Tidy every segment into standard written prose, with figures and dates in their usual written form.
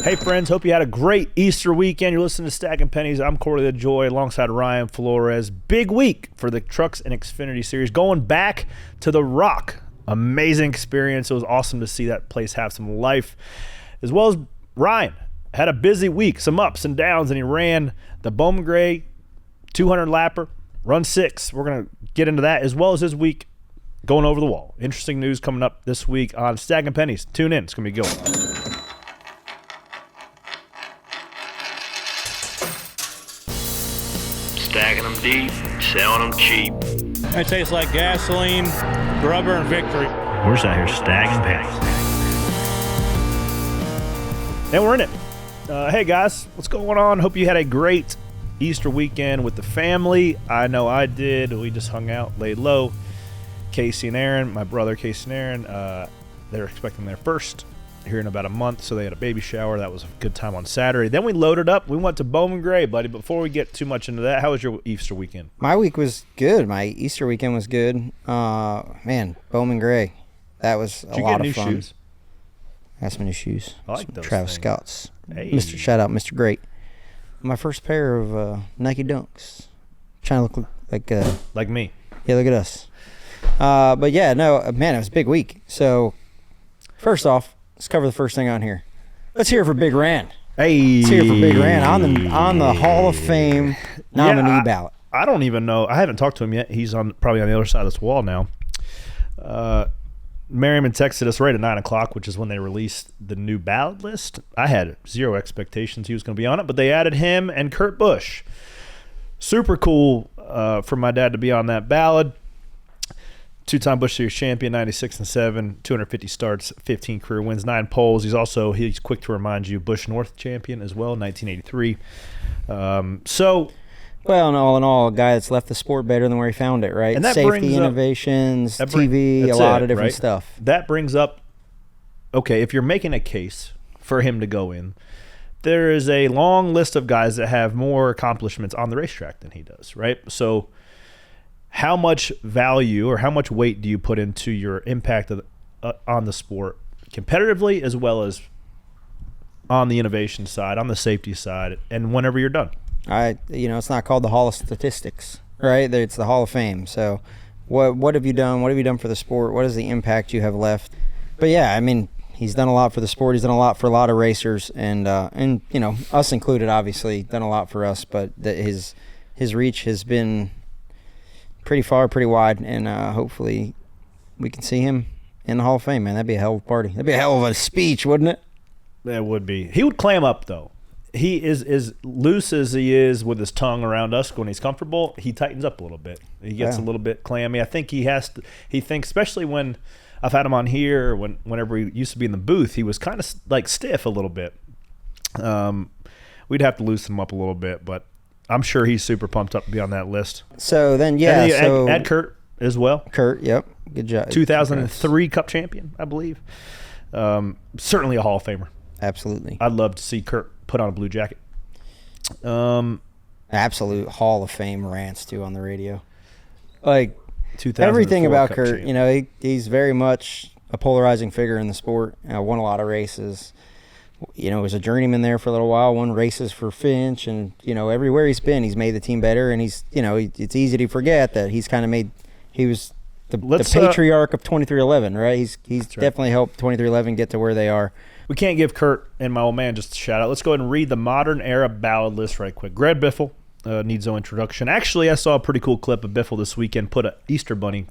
Hey friends, hope you had a great Easter weekend. You're listening to Stacking Pennies. I'm Corey LaJoie alongside Ryan Flores. Big week for the Trucks and Xfinity Series. Going back to the Rock. Amazing experience. It was awesome to see that place have some life. As well as Ryan had a busy week, some ups and downs, and he ran the Bowman Gray 200 lapper, run 6. We're going to get into that as well as his week going over the wall. Interesting news coming up this week on Stacking Pennies. Tune in. It's going to be good. Stacking them deep, selling them cheap. It tastes like gasoline, rubber, and victory. We're just out here stacking pennies. And we're in it. Hey guys, what's going on? Hope you had a great Easter weekend with the family. I know I did. We just hung out, laid low. Casey and Aaron, my brother Casey and Aaron, they're expecting their first here in about a month, so they had a baby shower. That was a good time on Saturday. Then we loaded up. We went to Bowman Gray, buddy. Before we get too much into that, how was your Easter weekend? My week was good. My Easter weekend was good. Man, Bowman Gray. That was a lot of fun. Did you get new shoes? I got some new shoes. I like those Travis things. Scott's. Hey. Shout out, Mr. Great. My first pair of Nike Dunks. Trying to look like me. Yeah, look at us. But yeah, no, man, it was a big week. So, first off, let's cover the first thing on here. Let's hear it for Big Ran. Hey, let's hear it for Big Ran on the Hall of Fame nominee ballot. I don't even know. I haven't talked to him yet. He's probably on the other side of this wall now. Merriman texted us right at 9 o'clock, which is when they released the new ballot list. I had zero expectations he was going to be on it, but they added him and Kurt Busch. Super cool for my dad to be on that ballot. Two-time Busch Series champion, 96 and 7, 250 starts, 15 career wins, 9 poles. He's quick to remind you, Busch North champion as well, 1983. Well, and all in all, a guy that's left the sport better than where he found it, right? And that Safety, innovations, TV, a lot of different stuff. That brings up, okay, if you're making a case for him to go in, there is a long list of guys that have more accomplishments on the racetrack than he does, right? So how much value or how much weight do you put into your impact on the sport competitively as well as on the innovation side, on the safety side, and whenever you're done? It's not called the Hall of Statistics, right? It's the Hall of Fame. So what have you done? What have you done for the sport? What is the impact you have left? But yeah, I mean, he's done a lot for the sport. He's done a lot for a lot of racers, and us included, obviously, done a lot for us. But his reach has been pretty far, pretty wide, and hopefully we can see him in the Hall of Fame, man. That'd be a hell of a party. That'd be a hell of a speech, wouldn't it? That would be. He would clam up, though. He is as loose as he is with his tongue around us when he's comfortable. He tightens up a little bit. He gets a little bit clammy. I think he has to. He thinks, especially when I've had him on here, whenever he used to be in the booth, he was kind of like stiff a little bit. We'd have to loosen him up a little bit, but I'm sure he's super pumped up to be on that list. So then, add Kurt as well. Kurt, yep, good job. 2003 Cup champion, I believe. Certainly a Hall of Famer. Absolutely. I'd love to see Kurt put on a blue jacket. Absolute Hall of Fame rants too on the radio. Like Everything everything about Cup Kurt, champ. He's very much a polarizing figure in the sport. Won a lot of races. Was a journeyman there for a little while. Won races for Finch, and everywhere he's been, he's made the team better. And he's, it's easy to forget that he's kind of made. He was the patriarch of 2311, right? He's definitely helped 2311 get to where they are. We can't give Kurt and my old man just a shout out. Let's go ahead and read the modern era ballot list right quick. Greg Biffle needs no introduction. Actually, I saw a pretty cool clip of Biffle this weekend put an Easter Bunny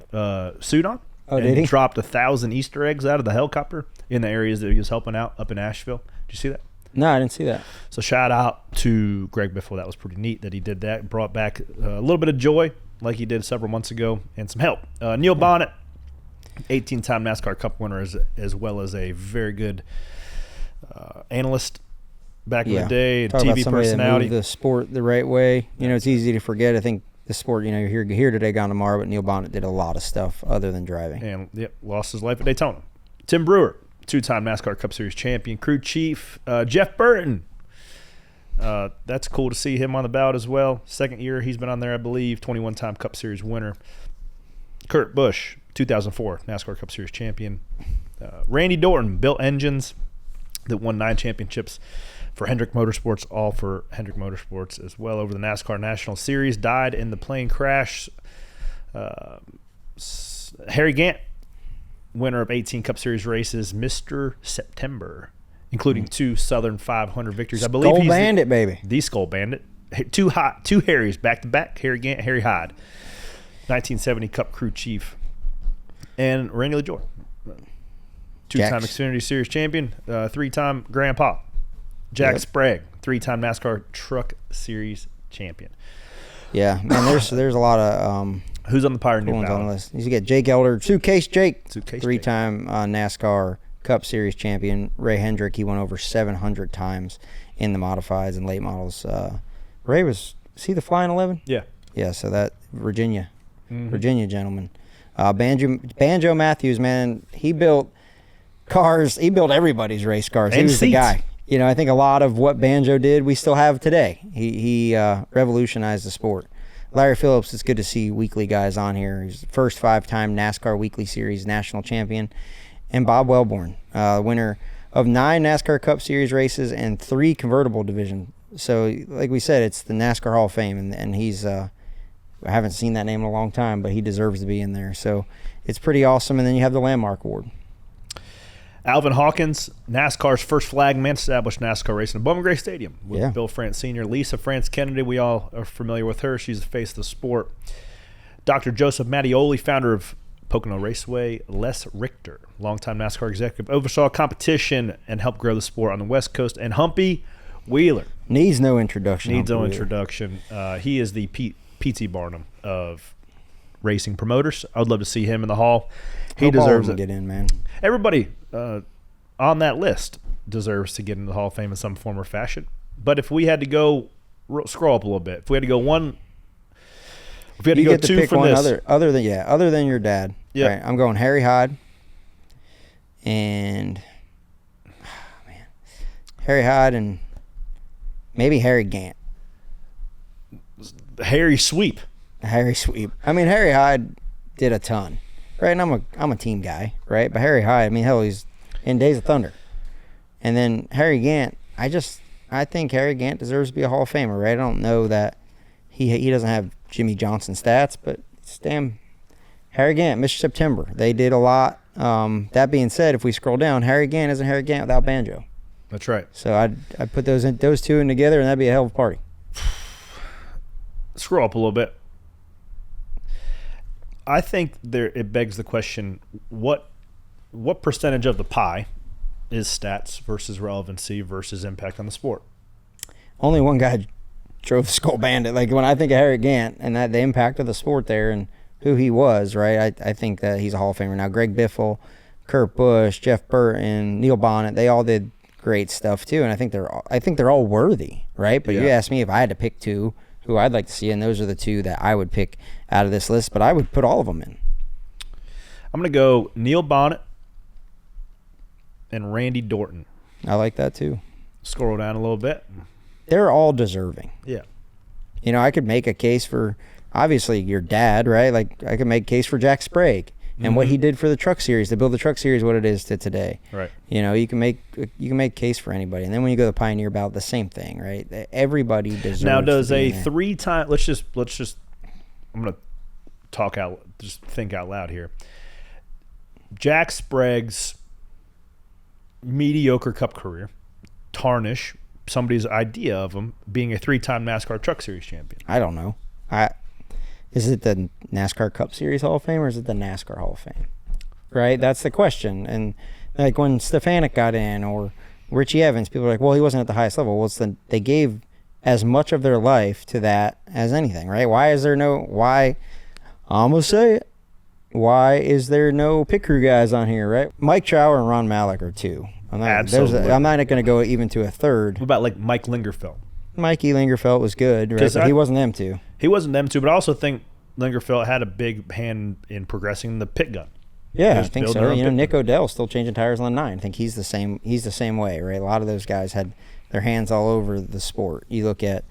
suit on. Oh, did he? Dropped 1,000 Easter eggs out of the helicopter in the areas that he was helping out up in Asheville. Did you see that? No, I didn't see that. So shout out to Greg Biffle. That was pretty neat that he did that. Brought back a little bit of joy like he did several months ago and some help. Neil Bonnet, 18-time NASCAR Cup winner as well as a very good analyst back in the day, talk TV about somebody personality. That moved the sport the right way. It's easy to forget. I think the sport, you're here today, gone tomorrow, but Neil Bonnet did a lot of stuff other than driving. And lost his life at Daytona. Tim Brewer, 2-time NASCAR Cup Series champion. Crew chief, Jeff Burton. That's cool to see him on the ballot as well. Second year he's been on there, I believe. 21-time Cup Series winner. Kurt Busch, 2004 NASCAR Cup Series champion. Randy Dorton built engines. that won 9 championships for Hendrick Motorsports, all for Hendrick Motorsports as well over the NASCAR National Series. Died in the plane crash. Harry Gant, winner of 18 Cup Series races, Mr. September, including 2 Southern 500 victories. I believe Skull he's Bandit, baby. The Skull Bandit. Two Harrys back to back. Harry Gant, Harry Hyde, 1970 Cup Crew Chief, and Randy LaJoie, 2-time Xfinity Series champion, 3-time Grandpa. Jack Sprague, 3-time NASCAR Truck Series champion. Yeah, man. There's a lot of who's on the Pioneer ones ballot? on the list. You get Jake Elder, Suitcase Jake, Suitcase 3-time NASCAR Cup Series champion. Ray Hendrick, he won over 700 times in the modifieds and late models. Ray was he the flying 11? Yeah. Yeah. So that Virginia gentleman. Banjo Matthews, man, he built cars. He built everybody's race cars. He And was the seats. guy. You know, I think a lot of what Banjo did, we still have today. He revolutionized the sport. Larry Phillips, it's good to see weekly guys on here. He's the first 5-time NASCAR Weekly Series national champion. And Bob Wellborn, winner of 9 NASCAR Cup Series races and 3 convertible division. So, like we said, it's the NASCAR Hall of Fame, and he's I haven't seen that name in a long time, but he deserves to be in there. So it's pretty awesome. And then you have the Landmark Award. Alvin Hawkins, NASCAR's first flagman, established NASCAR racing at Bowman Gray Stadium with Bill France Sr. Lisa France Kennedy, we all are familiar with her. She's the face of the sport. Dr. Joseph Mattioli, founder of Pocono Raceway. Les Richter, longtime NASCAR executive, oversaw competition and helped grow the sport on the West Coast. And Humpy Wheeler. Needs no introduction. Needs no introduction. He is the P.T. Barnum of racing promoters. I would love to see him in the Hall. He deserves it. Get in, man. Everybody on that list deserves to get into the Hall of Fame in some form or fashion. But if we had to go, scroll up a little bit. If we had to go one, if we had to go 2 from this, other than your dad. Yeah, right, I'm going Harry Hyde, and Harry Hyde and maybe Harry Gant. Harry Sweep. Harry Sweep. I mean, Harry Hyde did a ton, right? And I'm a team guy, right? But Harry Hyde, I mean, hell, he's in Days of Thunder. And then Harry Gant, I think Harry Gant deserves to be a Hall of Famer, right? I don't know that he doesn't have Jimmy Johnson stats, but it's damn Harry Gant, Mr. September. They did a lot. That being said, if we scroll down, Harry Gant isn't Harry Gant without Banjo. That's right. So I'd put those two in together, and that'd be a hell of a party. Scroll up a little bit. I think it begs the question, what percentage of the pie is stats versus relevancy versus impact on the sport? Only one guy drove Skull Bandit. Like, when I think of Harry Gant and that the impact of the sport there and who he was, right, I think that he's a Hall of Famer. Now, Greg Biffle, Kurt Busch, Jeff Burton, Neil Bonnet, they all did great stuff too, and I think they're all worthy, right? But you asked me if I had to pick 2 who I'd like to see, and those are the 2 that I would pick out of this list, but I would put all of them in. I'm going to go Neil Bonnet and Randy Dorton. I like that too. Scroll down a little bit. They're all deserving. Yeah. You know, I could make a case for, obviously, your dad, right? Like, I could make a case for Jack Sprague and what he did for the Truck Series, to build the Truck Series what it is to today. Right. You know, you can make a case for anybody. And then when you go to the Pioneer ballot, the same thing, right? Everybody deserves. Now, does to be a in there. 3-time, let's just I'm going to think out loud here. Jack Sprague's mediocre Cup career tarnish somebody's idea of him being a 3-time NASCAR Truck Series champion? I don't know. Is it the NASCAR Cup Series Hall of Fame or is it the NASCAR Hall of Fame? Right? That's the question. And like when Stefanik got in or Richie Evans, people are like, well, he wasn't at the highest level. Well, they gave as much of their life to that as anything, right? I'm going to say it. Why is there no pit crew guys on here, right? Mike Trower and Ron Malick are 2. Absolutely. I'm not going to go even to a 3rd. What about like Mike Lingerfeld? Mikey Lingerfeld was good, right? But he wasn't them 2. He wasn't them 2, but I also think Lingerfeld had a big hand in progressing the pit gun. Yeah, I think so. You know, Nick gun. Odell's still changing tires on 9. I think he's the same way, right? A lot of those guys had their hands all over the sport. You look at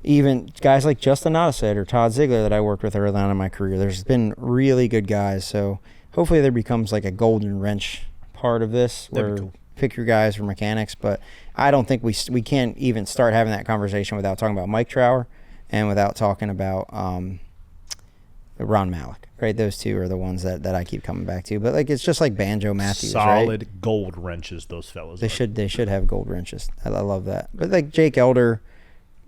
even guys like Justin Ottestead or Todd Ziegler that I worked with early on in my career. There's been really good guys, so hopefully there becomes like a golden wrench part of this where pick your guys for mechanics, but I don't think we can't even start having that conversation without talking about Mike Trower and without talking about Ron Malik. Right, those two are the ones that I keep coming back to. But like it's just like Banjo Matthews, solid right? gold wrenches. Those fellas. They should have gold wrenches. I love that. But like Jake Elder,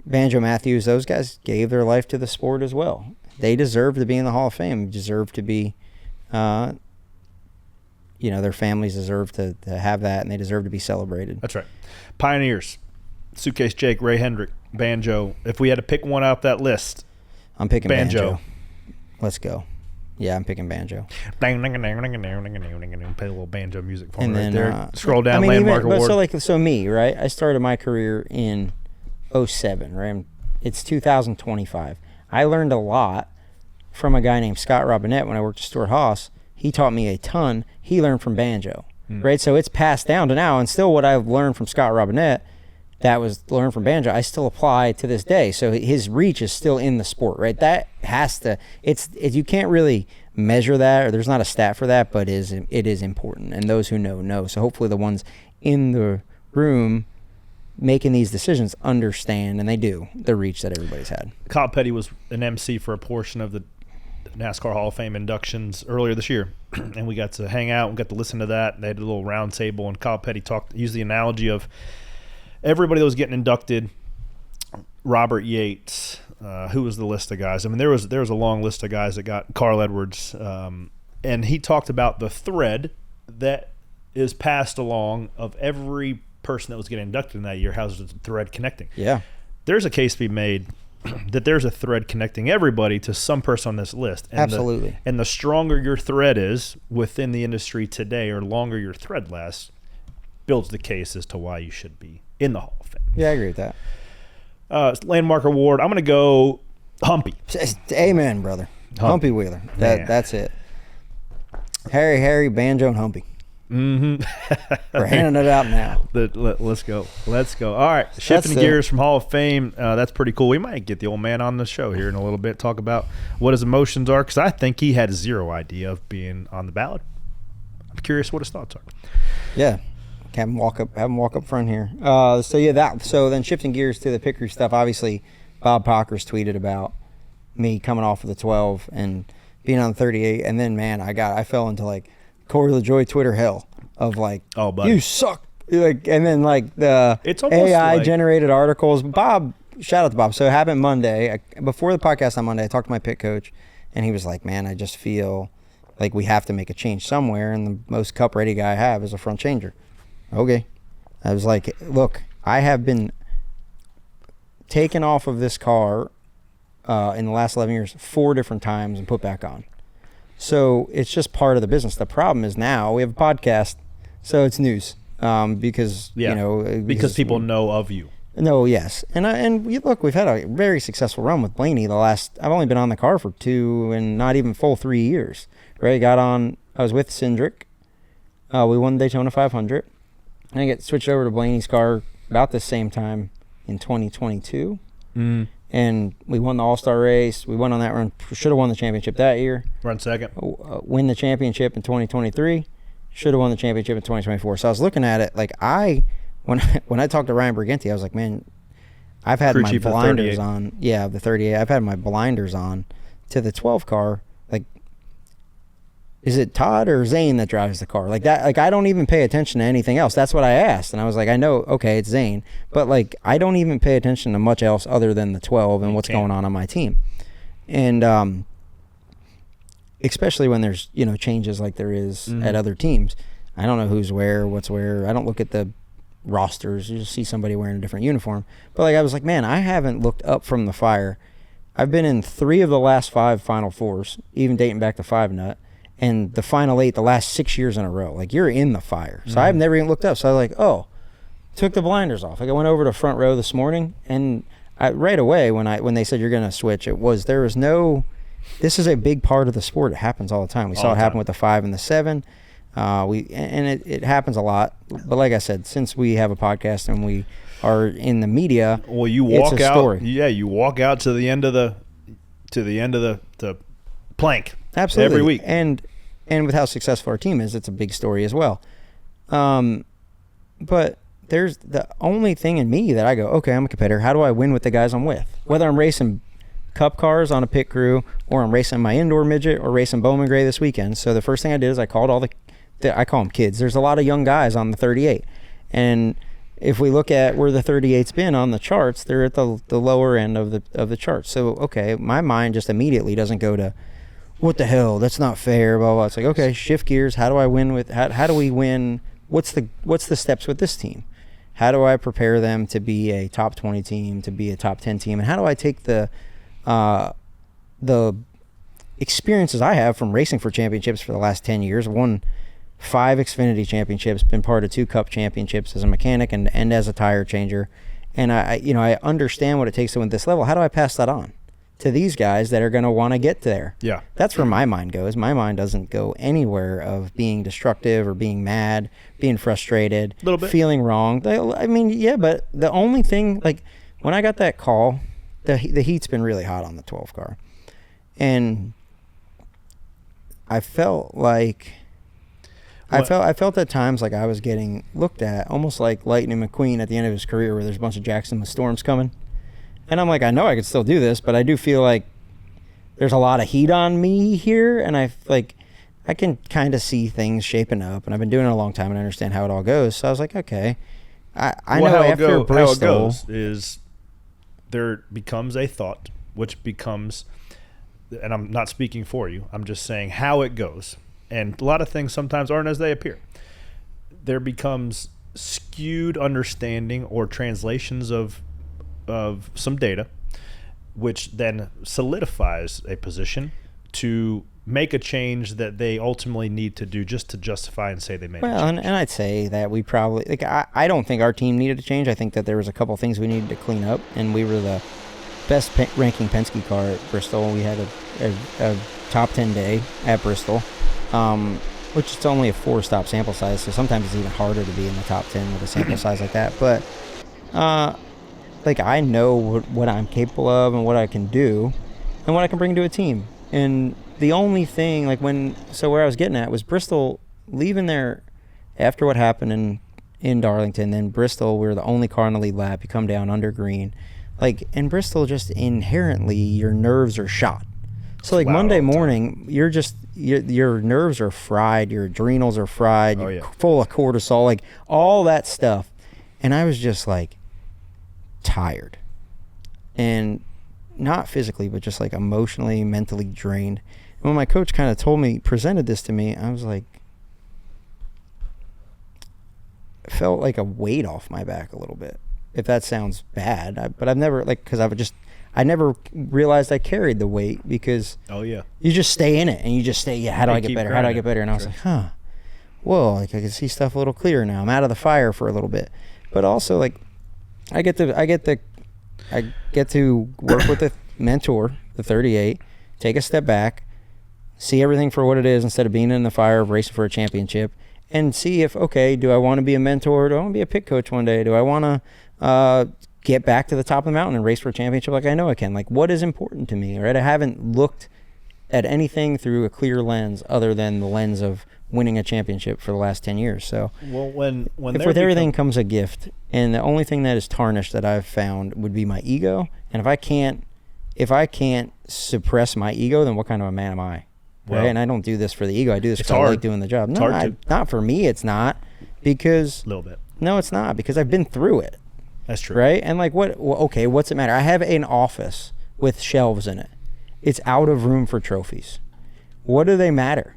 Banjo Matthews, those guys gave their life to the sport as well. They deserve to be in the Hall of Fame. Deserve to be, their families deserve to have that, and they deserve to be celebrated. That's right. Pioneers, Suitcase Jake, Ray Hendrick, Banjo. If we had to pick one out that list, I'm picking Banjo. Let's go. Yeah, I'm picking Banjo. Play a little banjo music for And me right then, there. Scroll down, Landmark Award. So me, right? I started my career in 07, right? It's 2025. I learned a lot from a guy named Scott Robinette when I worked at Stuart Haas. He taught me a ton. He learned from banjo, right? So it's passed down to now, and still what I've learned from Scott Robinette that was learned from banjo, I still apply to this day. So his reach is still in the sport, right? That has to, you can't really measure that, or there's not a stat for that, but it is important. And those who know. So hopefully the ones in the room making these decisions understand, and they do, the reach that everybody's had. Kyle Petty was an MC for a portion of the NASCAR Hall of Fame inductions earlier this year, and we got to hang out and got to listen to that. They had a little round table, and Kyle Petty used the analogy of everybody that was getting inducted. Robert Yates, who was the list of guys? I mean, there was a long list of guys that got Carl Edwards, and he talked about the thread that is passed along of every person that was getting inducted in that year. How's the thread connecting? Yeah, there's a case to be made that there's a thread connecting everybody to some person on this list. And absolutely. And the stronger your thread is within the industry today, or longer your thread lasts, builds the case as to why you should be in the Hall of Fame. Yeah, I agree with that. Landmark Award, I'm going to go Humpy. Amen, brother. Humpy Wheeler. That's it. Harry, Banjo, and Humpy. Mm-hmm. We're handing it out now. Let's go. All right, shifting gears from Hall of Fame. That's pretty cool. We might get the old man on the show here in a little bit, talk about what his emotions are, because I think he had zero idea of being on the ballot. I'm curious what his thoughts are. Yeah. Have him walk up front here. So then shifting gears to the Pickery stuff, obviously Bob Pockers tweeted about me coming off of the 12 and being on the 38, and then I fell into like Corey LaJoie Twitter hell of like, oh buddy, you suck, like, and then like the AI generated articles. Bob, shout out to Bob. So it happened Monday. Before the podcast on Monday, I talked to my pit coach, and he was like, man, I just feel like we have to make a change somewhere, and the most cup ready guy I have is a front changer. Okay. I was like, look, I have been taken off of this car in the last 11 years 4 different times and put back on. So it's just part of the business. The problem is now we have a podcast, so it's news because people know of you. No, yes, and look, we've had a very successful run with Blaney. I've only been on the car for 2 and not even full 3 years. Right, I was with Cindric. We won the Daytona 500. And I get switched over to Blaney's car about the same time in 2022. And we won the All-Star race. We went on that run. Should have won the championship that year. Run second. Win the championship in 2023. Should have won the championship in 2024. So I was looking at it like when I talked to Ryan Briganti, I was like, man, I've had my blinders on. Yeah, the 38. I've had my blinders on to the 12 car. Like, is it Todd or Zane that drives the car? Like that, like I don't even pay attention to anything else. That's what I asked. And I was like, I know, okay, it's Zane, but like I don't even pay attention to much else other than the 12 and what's going on my team. And especially when there's, changes like there is at other teams. I don't know who's what's where. I don't look at the rosters. You just see somebody wearing a different uniform. But like I was like, man, I haven't looked up from the fire. I've been in 3 of the last 5 Final Fours, even dating back to 5 Nut. And the Final 8 the last 6 years in a row. Like, you're in the fire. So I've never even looked up. So I was like, took the blinders off. Like, I went over to front row this morning, and right away when they said you're going to switch, this is a big part of the sport. It happens all the time. We saw it happen with the 5 and the 7. It happens a lot. But like I said, since we have a podcast and we are in the media, well, you walk it's a out. Story. Yeah, you walk out to the end of the plank. Absolutely. Every week. And with how successful our team is, it's a big story as well. But there's the only thing in me that I go, okay, I'm a competitor. How do I win with the guys I'm with? Whether I'm racing cup cars on a pit crew, or I'm racing my indoor midget, or racing Bowman Gray this weekend. So the first thing I did is I called all I call them kids. There's a lot of young guys on the 38. And if we look at where the 38's been on the charts, they're at the lower end of the charts. So, okay, my mind just immediately doesn't go to, what the hell, that's not fair, blah, blah. It's like, okay, shift gears. How do I win with, how do we win? What's the steps with this team? How do I prepare them to be a top 20 team, to be a top 10 team? And how do I take the experiences I have from racing for championships for the last 10 years, won 5 Xfinity championships, been part of 2 Cup championships as a mechanic and as a tire changer. And I understand what it takes to win this level. How do I pass that on to these guys that are going to want to get there? Yeah. That's where my mind goes. My mind doesn't go anywhere of being destructive or being mad, being frustrated, Little bit. feeling wrong. I mean, yeah, but the only thing, like when I got that call, the heat's been really hot on the 12 car. And I felt like I felt at times like I was getting looked at almost like Lightning McQueen at the end of his career, where there's a bunch of Jackson with storms coming. And I'm like, I know I could still do this, but I do feel like there's a lot of heat on me here, and I can kind of see things shaping up, and I've been doing it a long time and I understand how it all goes. So I was like, okay. I know after Bristol, how it goes is there becomes a thought, which becomes, and I'm not speaking for you, I'm just saying how it goes. And a lot of things sometimes aren't as they appear. There becomes skewed understanding or translations of some data, which then solidifies a position to make a change that they ultimately need to do just to justify and say they made a change. And I'd say that we probably, like, I don't think our team needed to change. I think that there was a couple things we needed to clean up, and we were the best ranking Penske car at Bristol. We had a top 10 day at Bristol. Which is only a 4-stop sample size, so sometimes it's even harder to be in the top 10 with a sample size like that. But, like, I know what I'm capable of and what I can do and what I can bring to a team. And the only thing, like, where I was getting at was Bristol leaving there after what happened in Darlington. Then Bristol, we were the only car on the lead lap. You come down under green. Like, in Bristol, just inherently, your nerves are shot. So, like, Monday morning, your nerves are fried, your adrenals are fried, you're full of cortisol, like, all that stuff. And I was just, like, tired. And not physically, but just, like, emotionally, mentally drained. And when my coach kind of presented this to me, I was like, it felt like a weight off my back a little bit, if that sounds bad. But I've never, like, because I never realized I carried the weight, because you just stay in it and you just stay, how do I get better? How do I get better? And I was like, whoa, like, I can see stuff a little clearer now. I'm out of the fire for a little bit. But also, like, I get to work with the mentor, the 38, take a step back, see everything for what it is instead of being in the fire of racing for a championship, and see if, okay, do I want to be a mentor? Do I want to be a pit coach one day? Do I want to get back to the top of the mountain and race for a championship like I know I can? Like, what is important to me, right? I haven't looked at anything through a clear lens other than the lens of winning a championship for the last 10 years. So, well, when if with everything comes a gift, and the only thing that is tarnished that I've found would be my ego. And if I can't suppress my ego, then what kind of a man am I? Well, right? And I don't do this for the ego. I do this because I like doing the job. No, not for me. It's not, because a little bit. No, it's not, because I've been through it. That's true. Right? And like, okay, what's it matter? I have an office with shelves in it. It's out of room for trophies. What do they matter?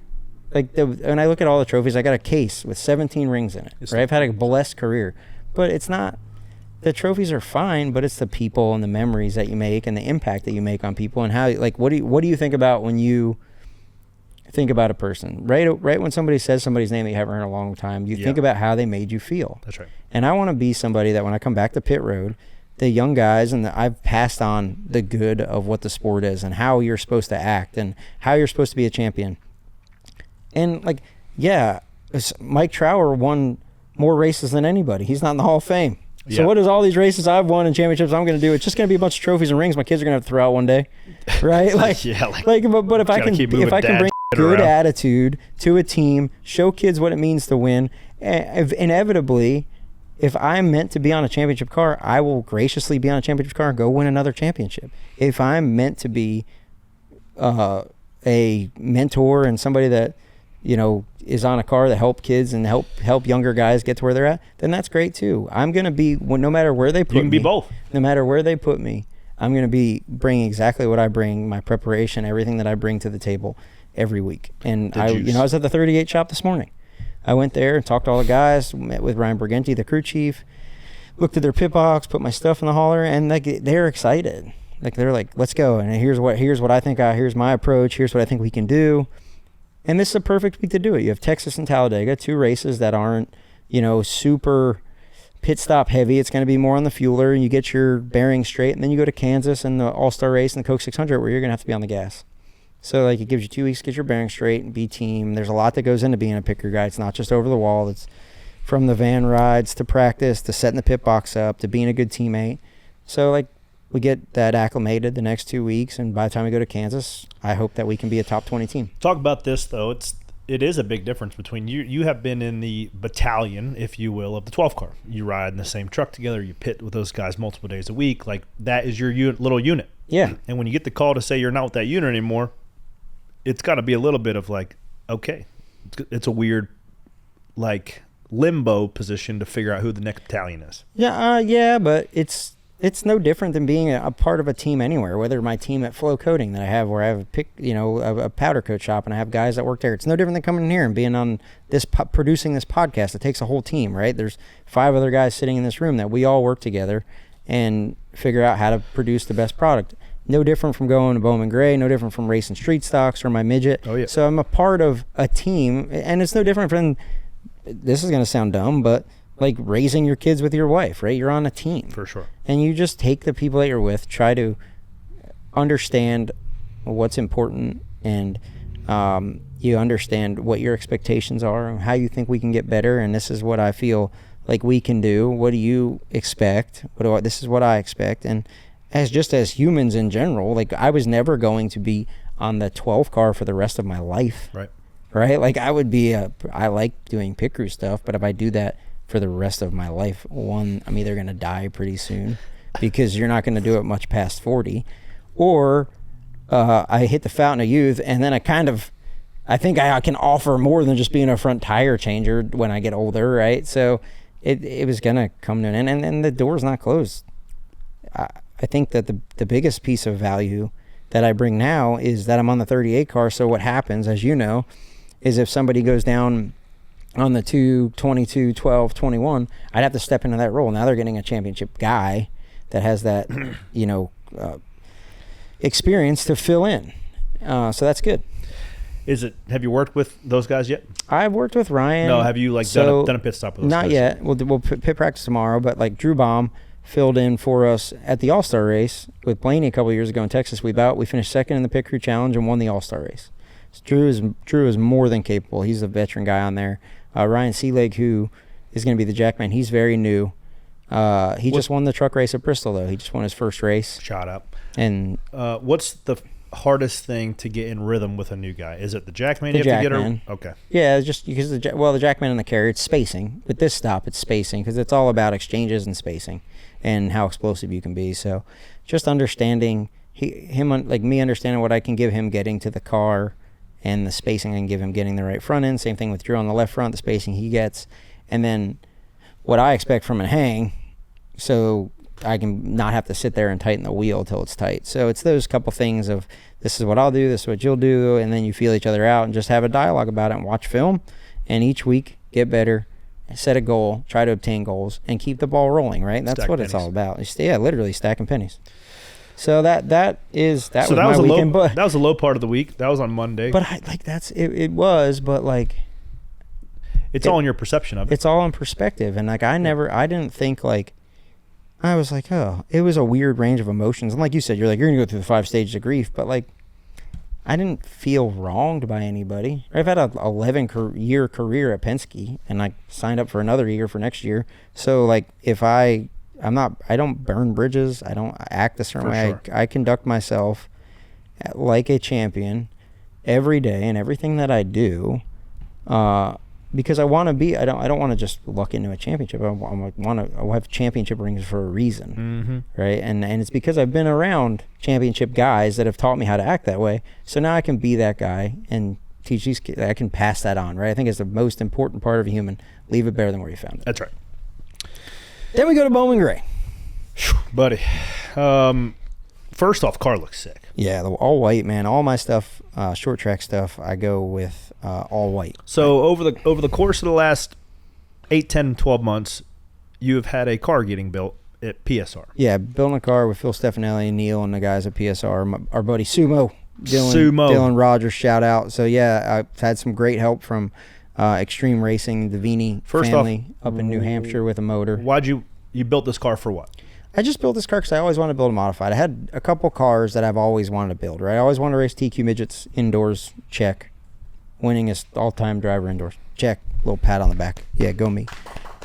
Like, when I look at all the trophies, I got a case with 17 rings in it. Right? I've had a blessed career. But it's not, the trophies are fine, but it's the people and the memories that you make and the impact that you make on people, and how, like, what do you think about when you think about a person? Right when somebody says somebody's name that you haven't heard in a long time, you think about how they made you feel. That's right. And I want to be somebody that when I come back to pit road, the young guys, and I've passed on the good of what the sport is and how you're supposed to act and how you're supposed to be a champion. And, like, Mike Trower won more races than anybody. He's not in the Hall of Fame. So what is all these races I've won and championships I'm going to do? It's just going to be a bunch of trophies and rings my kids are going to have to throw out one day, right? Like, but if I can bring good attitude to a team, show kids what it means to win, inevitably if I'm meant to be on a championship car, I will graciously be on a championship car and go win another championship. If I'm meant to be a mentor and somebody that, is on a car that help kids and help younger guys get to where they're at, then that's great too. I'm going to be, no matter where they put me. You can be both. No matter where they put me, I'm going to be bringing exactly what I bring, my preparation, everything that I bring to the table every week. And I was at the 38 shop this morning. I went there and talked to all the guys, met with Ryan Briganti, the crew chief, looked at their pit box, put my stuff in the hauler, and they're excited. They're like, let's go. And here's what I think, here's my approach. Here's what I think we can do. And this is a perfect week to do it. You have Texas and Talladega, 2 races that aren't, super pit stop heavy. It's going to be more on the fueler, and you get your bearings straight. And then you go to Kansas and the All-Star race and the Coke 600 where you're going to have to be on the gas. So, it gives you 2 weeks to get your bearings straight and be team. There's a lot that goes into being a pit crew guy. It's not just over the wall. It's from the van rides to practice to setting the pit box up to being a good teammate. So, we get that acclimated the next 2 weeks, and by the time we go to Kansas, I hope that we can be a top 20 team. Talk about this, though. It is a big difference between you. You have been in the battalion, if you will, of the 12 car. You ride in the same truck together. You pit with those guys multiple days a week. That is your little unit. Yeah. And when you get the call to say you're not with that unit anymore, it's got to be a little bit of okay, it's a weird limbo position to figure out who the next battalion is. Yeah, but it's no different than being a part of a team anywhere, whether my team at Flow Coating that I have, where I have a powder coat shop and I have guys that work there. It's no different than coming in here and being on this, producing this podcast. It takes a whole team, right? There's 5 other guys sitting in this room that we all work together and figure out how to produce the best product. No different from going to Bowman Gray, no different from racing street stocks or my midget. Oh, yeah. So I'm a part of a team, and it's no different from, this is going to sound dumb, but raising your kids with your wife, right? You're on a team. For sure. And you just take the people that you're with, try to understand what's important, and you understand what your expectations are and how you think we can get better. And this is what I feel like we can do. What do you expect? This is what I expect. And as humans in general, I was never going to be on the 12 car for the rest of my life. Right? I would be I like doing pit crew stuff, but if I do that for the rest of my life, I'm either going to die pretty soon because you're not going to do it much past 40, or I hit the fountain of youth, and then I think I can offer more than just being a front tire changer when I get older, right? So it was going to come to an end, and the door's not closed. I think that the biggest piece of value that I bring now is that I'm on the 38 car. So what happens, as you know, is if somebody goes down on the 2, 22, 12, 21, I'd have to step into that role. Now they're getting a championship guy that has that, experience to fill in. So that's good. Have you worked with those guys yet? I've worked with Ryan. No, have you done a pit stop with those guys? Not yet. We'll pit practice tomorrow, but Drew Baum filled in for us at the All-Star race with Blaney a couple of years ago in Texas. We finished second in the Pit Crew Challenge and won the All-Star race. So Drew is more than capable. He's a veteran guy on there. Ryan Seelig, who is going to be the Jackman, he's very new. He just won the truck race at Bristol, though. He just won his first race. Shot up. And what's the hardest thing to get in rhythm with a new guy? Is it the Jackman? The Jackman. Okay. Yeah, it's just because the Jackman and the carrier, it's spacing. With this stop, it's spacing because it's all about exchanges and spacing and how explosive you can be. So just understanding me understanding what I can give him getting to the car and the spacing I can give him getting the right front end. Same thing with Drew on the left front, the spacing he gets. And then what I expect from a hang, so I can not have to sit there and tighten the wheel till it's tight. So it's those couple things of this is what I'll do, this is what you'll do, and then you feel each other out and just have a dialogue about it and watch film. And each week, get better, set a goal, try to obtain goals, and keep the ball rolling, right? That's what it's all about. Literally stacking pennies. So that was my weekend. But that was a low part of the week. That was on Monday. But it was, but it's all in your perception of it. It's all in perspective. And I didn't think I was oh, it was a weird range of emotions. And like you said, you're going to go through the 5 stages of grief, but I didn't feel wronged by anybody. I've had an 11-year career at Penske, and I signed up for another year for next year. So if I don't burn bridges, I don't act a certain way. Sure. I conduct myself like a champion every day, and everything that I do because I want to be. I don't want to just luck into a championship. I have championship rings for a reason, right? And it's because I've been around championship guys that have taught me how to act that way. So now I can be that guy and teach these kids. I can pass that on, right? I think it's the most important part of a human. Leave it better than where you found it. That's right. Then we go to Bowman Gray. Buddy. First off, car looks sick. Yeah, the all white, man. All my stuff, short track stuff, I go with all white. So over the course of the last 8, 10, 12 months, you have had a car getting built at PSR. Yeah, building a car with Phil Stefanelli and Neil and the guys at PSR. Our buddy Sumo, Dylan Rogers, shout out. So yeah, I've had some great help from Extreme Racing, the Vini family up in New Hampshire with a motor. Why'd you built this car for what? I just built this car because I always wanted to build a modified. I had a couple cars that I've always wanted to build, right? I always wanted to race TQ midgets indoors, check. Winningest all-time driver indoors, check. Little pat on the back. Yeah, go me.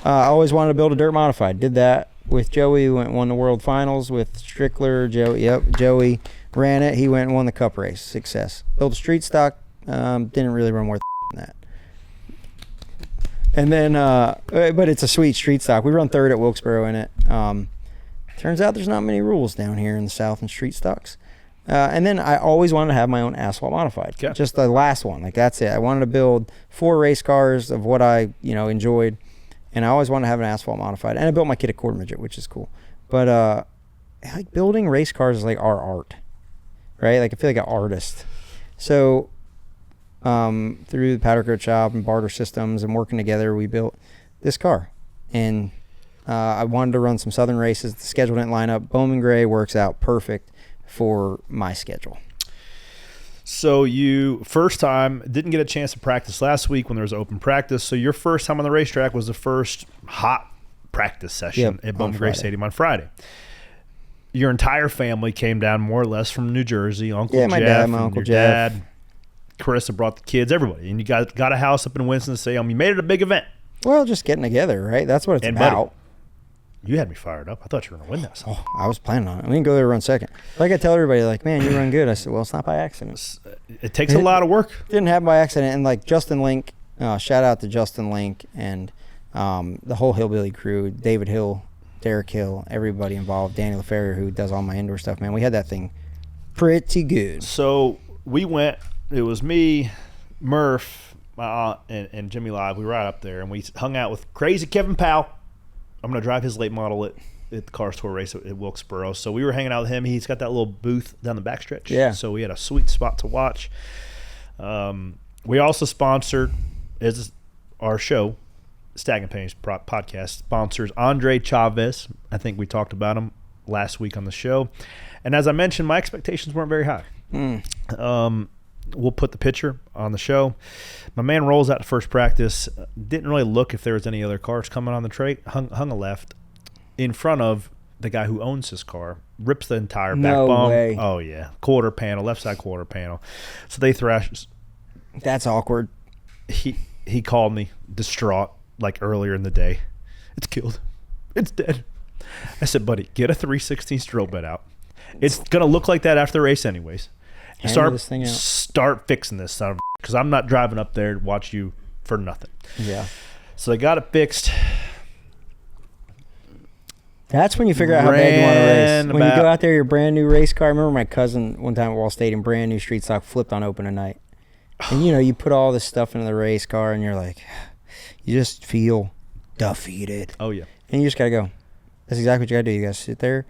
I always wanted to build a dirt modified. Did that with Joey. Won the World Finals with Strickler. Joey ran it. He went and won the Cup race. Success. Built a street stock. Didn't really run more than that. And then, but it's a sweet street stock. We run third at Wilkesboro in it. Turns out there's not many rules down here in the South in street stocks. And then I always wanted to have my own asphalt modified. Okay. Just the last one. Like, that's it. I wanted to build 4 race cars of what I, enjoyed. And I always wanted to have an asphalt modified. And I built my kid a quarter midget, which is cool. But, like, building race cars is like our art, right? Like, I feel like an artist. So, through the powder coat shop and barter systems and working together, we built this car. And I wanted to run some Southern races. The schedule didn't line up. Bowman Gray works out perfect for my schedule. So you first time didn't get a chance to practice last week when there was open practice. So your first time on the racetrack was the first hot practice session at Bowman Gray Stadium on Friday. Your entire family came down more or less from New Jersey. Uncle Jeff, my dad, my Uncle Jeff. Dad, Carissa brought the kids, everybody. And you got a house up in Winston-Salem. You made it a big event. Well, just getting together, right? That's what it's about. Buddy, you had me fired up. I thought you were going to win that. Oh, I was planning on it. We didn't go there to run second. Like I tell everybody, like, man, you run good. I said, well, it's not by accident. It takes a lot of work. Didn't happen by accident. And like Justin Link, shout out to Justin Link and the whole Hillbilly crew, David Hill, Derek Hill, everybody involved, Danny LaFerrier, who does all my indoor stuff, man. We had that thing pretty good. So we went, it was me, Murph, my aunt, and Jimmy Live. We were right up there, and we hung out with crazy Kevin Powell. I'm going to drive his late model at the Cars Tour race at Wilkesboro. So we were hanging out with him. He's got that little booth down the backstretch. Yeah. So we had a sweet spot to watch. We also sponsored, as our show, Stag and Pennies podcast, sponsors Andre Chavez. I think we talked about him last week on the show. And as I mentioned, my expectations weren't very high. We'll put the picture on the show. My man rolls out to first practice. Didn't really look if there was any other cars coming on the trait. Hung a left in front of the guy who owns his car. Rips the entire back bump. Way. Oh, yeah. Quarter panel, left side quarter panel. So they thrash. That's awkward. He called me distraught like earlier in the day. It's killed. It's dead. I said, buddy, get a 3/16 drill bit out. It's going to look like that after the race anyways. Start fixing this, son of a, because I'm not driving up there to watch you for nothing. Yeah. So they got it fixed. That's when you figure out how bad you want to race. When you go out there, your brand new race car. I remember my cousin one time at Wall Stadium, brand new street stock, flipped on open at night. And you put all this stuff into the race car, and you're like, you just feel defeated. Oh yeah. And you just gotta go. That's exactly what you gotta do. You gotta sit there,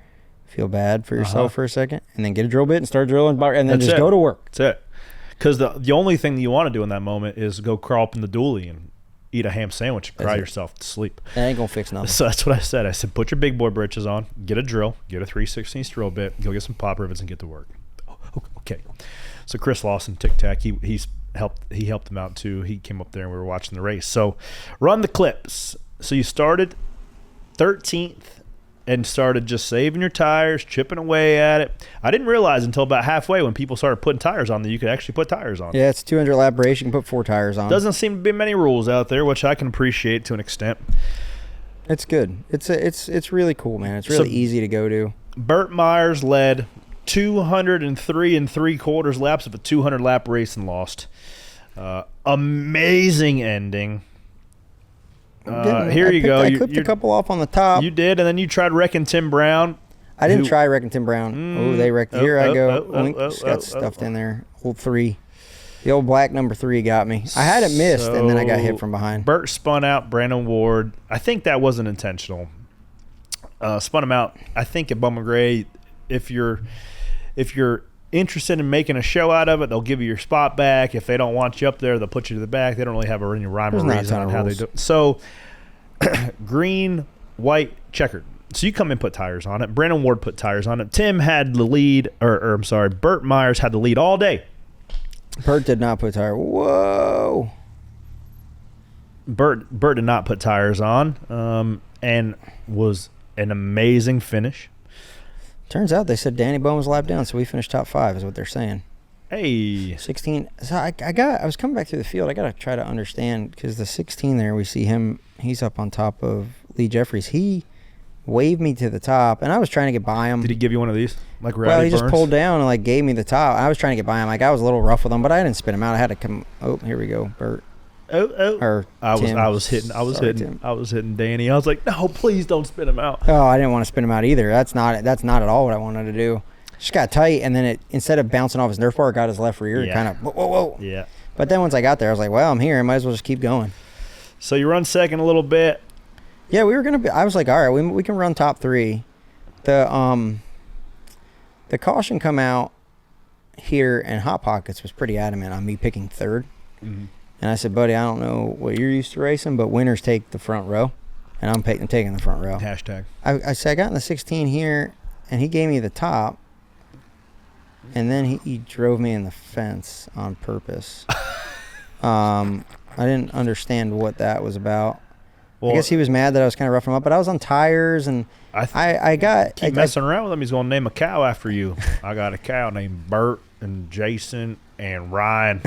feel bad for yourself for a second, and then get a drill bit and start drilling, and then just go to work. That's it. Because the only thing that you want to do in that moment is go crawl up in the dually and eat a ham sandwich and cry yourself to sleep. That ain't gonna fix nothing. So that's what I said. I said, put your big boy britches on, get a drill, get a 3/16 drill bit, go get some pop rivets and get to work. Oh, okay. So Chris Lawson, Tic Tac, he helped him out too. He came up there and we were watching the race. So run the clips. So you started 13th and started just saving your tires, chipping away at it. I didn't realize until about halfway when people started putting tires on that you could actually put tires on. Yeah, it's 200 lap race. You can put 4 tires on. Doesn't seem to be many rules out there, which I can appreciate to an extent. It's good. It's really cool, man. It's really easy to go to. Burt Myers led 203 3/4 laps of a 200 lap race and lost. Amazing ending. Here you go. I clipped a couple off on the top. You did, and then you tried wrecking Tim Brown. I didn't try wrecking Tim Brown. They wrecked. Here I go. Just got stuffed in there. Old 3. The old black number 3 got me. I had it missed, and then I got hit from behind. Burt spun out Brandon Ward. I think that wasn't intentional. Spun him out. I think at Bowman Gray, if you're interested in making a show out of it, they'll give you your spot back. If they don't want you up there, they'll put you to the back. They don't really have any rhyme or reason on how they do it. So, green, white, checkered. So you come and put tires on it. Brandon Ward put tires on it. Tim had the lead, Burt Myers had the lead all day. Burt did not put tires. Whoa. Burt did not put tires on, and was an amazing finish. Turns out they said Danny Bowman's lap down, so we finished top 5 is what they're saying. Hey. 16. So I was coming back through the field. I got to try to understand, because the 16 there, we see him. He's up on top of Lee Jeffries. He waved me to the top, and I was trying to get by him. Did he give you one of these? Like Well, he Burns? just pulled down and like gave me the top. I was trying to get by him. Like I was a little rough with him, but I didn't spin him out. I had to come. Oh, here we go, Burt. Or I Tim. was hitting Tim. Danny. I was like, no, please don't spin him out. Oh, I didn't want to spin him out either. That's not at all what I wanted to do. Just got tight, and then it, instead of bouncing off his nerf bar, it got his left rear. Yeah. Kind of whoa. Yeah. But then once I got there, I was like, well, I'm here. I might as well just keep going. So you run second a little bit. Yeah, we were gonna be. I was like, all right, we can run top 3. The caution come out here, and Hot Pockets was pretty adamant on me picking 3rd. Mm-hmm. And I said, buddy, I don't know what you're used to racing, but winners take the front row, and I'm taking the front row. Hashtag. I said I got in the 16 here, and he gave me the top, and then he drove me in the fence on purpose. I didn't understand what that was about. Well, I guess he was mad that I was kind of roughing him up, but I was on tires, and I keep messing around with him. He's going to name a cow after you. I got a cow named Bert and Jason and Ryan.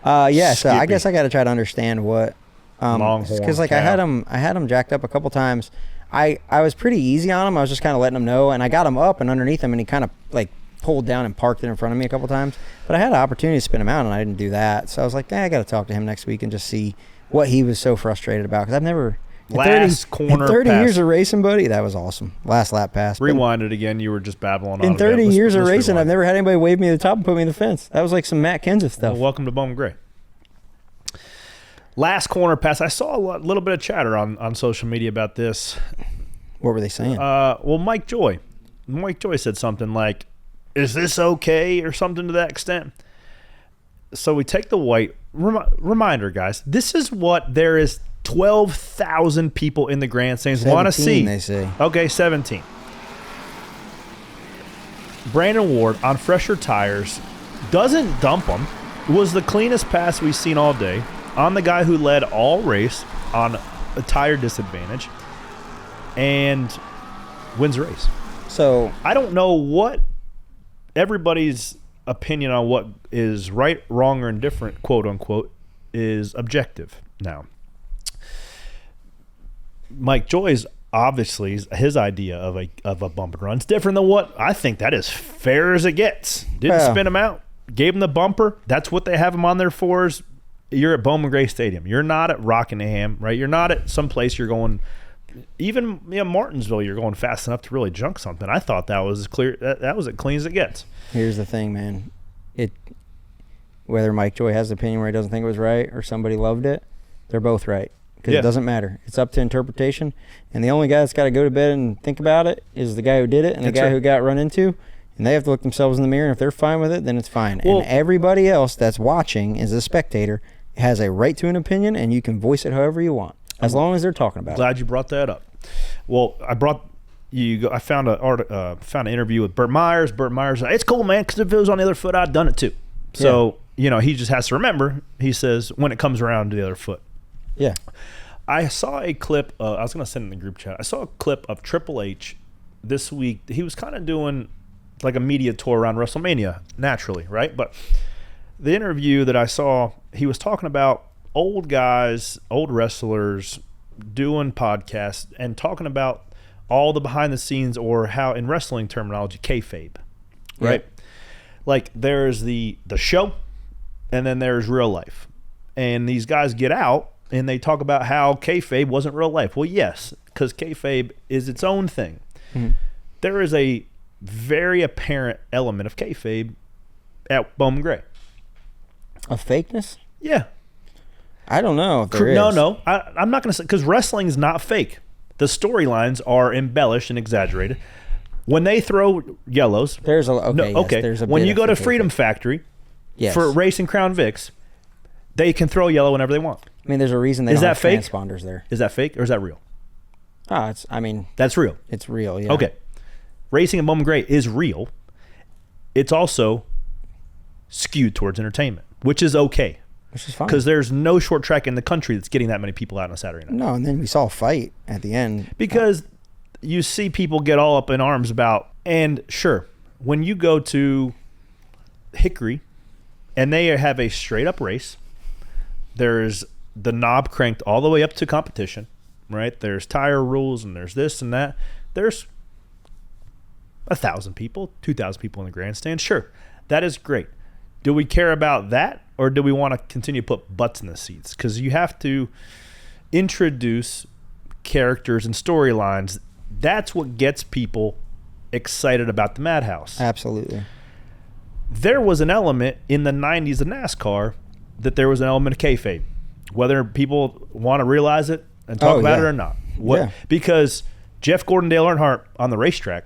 Yeah, so I Skippy. guess I got to try to understand what, Longhorn because like cow. I had him jacked up a couple times. I was pretty easy on him. I was just kind of letting him know, and I got him up and underneath him, and he kind of like pulled down and parked it in front of me a couple times. But I had an opportunity to spin him out, and I didn't do that. So I was like, I got to talk to him next week and just see what he was so frustrated about, because I've never. Last corner in 30 pass. years of racing, buddy, that was awesome. Last lap pass. Rewind it again. You were just babbling on. In 30 years of racing, rewind. I've never had anybody wave me to the top and put me in the fence. That was like some Matt Kenseth stuff. Well, welcome to Bowman Gray. Last corner pass. I saw a little bit of chatter on social media about this. What were they saying? Well, Mike Joy said something like, "Is this okay?" or something to that extent. So we take the white. Reminder, guys. This is what there is. 12,000 people in the grandstands want to see. They say. Okay, 17. Brandon Ward on fresher tires doesn't dump them. Was the cleanest pass we've seen all day on the guy who led all race on a tire disadvantage and wins the race. So I don't know what everybody's opinion on what is right, wrong, or indifferent, quote unquote, is objective now. Mike Joy's obviously his idea of a bump and run is different than what I think. That is fair as it gets. Didn't spin him out, gave him the bumper. That's what they have him on there for. Is you're at Bowman Gray Stadium. You're not at Rockingham, right? You're not at some place you're going. Even Martinsville, you're going fast enough to really junk something. I thought that was as clear. That was as clean as it gets. Here's the thing, man. Whether Mike Joy has an opinion where he doesn't think it was right or somebody loved it, they're both right. Because it doesn't matter. It's up to interpretation. And the only guy that's got to go to bed and think about it is the guy who did it and the guy who got run into. And they have to look themselves in the mirror. And if they're fine with it, then it's fine. Well, and everybody else that's watching as a spectator has a right to an opinion, and you can voice it however you want, as long as they're talking about it. Glad you brought that up. Well, I found an interview with Burt Myers. Burt Myers, it's cool, man, because if it was on the other foot, I'd done it too. So, he just has to remember, he says, when it comes around to the other foot. Yeah. I saw a clip, I was going to send in the group chat. I saw a clip of Triple H this week. He was kind of doing like a media tour around WrestleMania, naturally, right? But the interview that I saw, he was talking about old guys, old wrestlers doing podcasts and talking about all the behind the scenes, or how in wrestling terminology, kayfabe, right? Yeah. Like there's the show and then there's real life. And these guys get out and they talk about how kayfabe wasn't real life. Well, yes, because kayfabe is its own thing. Mm-hmm. There is a very apparent element of kayfabe at Bowman Gray. Of fakeness? Yeah. I don't know if there is. No. I'm not going to say, because wrestling is not fake. The storylines are embellished and exaggerated. When they throw yellows, There's a okay. no, Yes, okay. there's a When bit you of go to fake Freedom kayfabe. Factory Yes. for racing Crown Vics, they can throw yellow whenever they want. I mean, there's a reason they Is don't that have fake? transponders there. Is that fake or is that real? Oh, I mean, That's real. it's real. Yeah. Okay. Racing at Bowman Gray is real. It's also skewed towards entertainment, which is okay. Which is fine. Because there's no short track in the country that's getting that many people out on a Saturday night. No, and then we saw a fight at the end. Because you see people get all up in arms about, and sure, when you go to Hickory and they have a straight up race, there's the knob cranked all the way up to competition, right? There's tire rules and there's this and that. There's 1,000 people, 2,000 people in the grandstand. Sure, that is great. Do we care about that, or do we want to continue to put butts in the seats? Because you have to introduce characters and storylines. That's what gets people excited about the Madhouse. Absolutely. There was an element in the 90s of NASCAR that there was an element of kayfabe, whether people want to realize it and talk about it or not. Yeah. Because Jeff Gordon, Dale Earnhardt on the racetrack,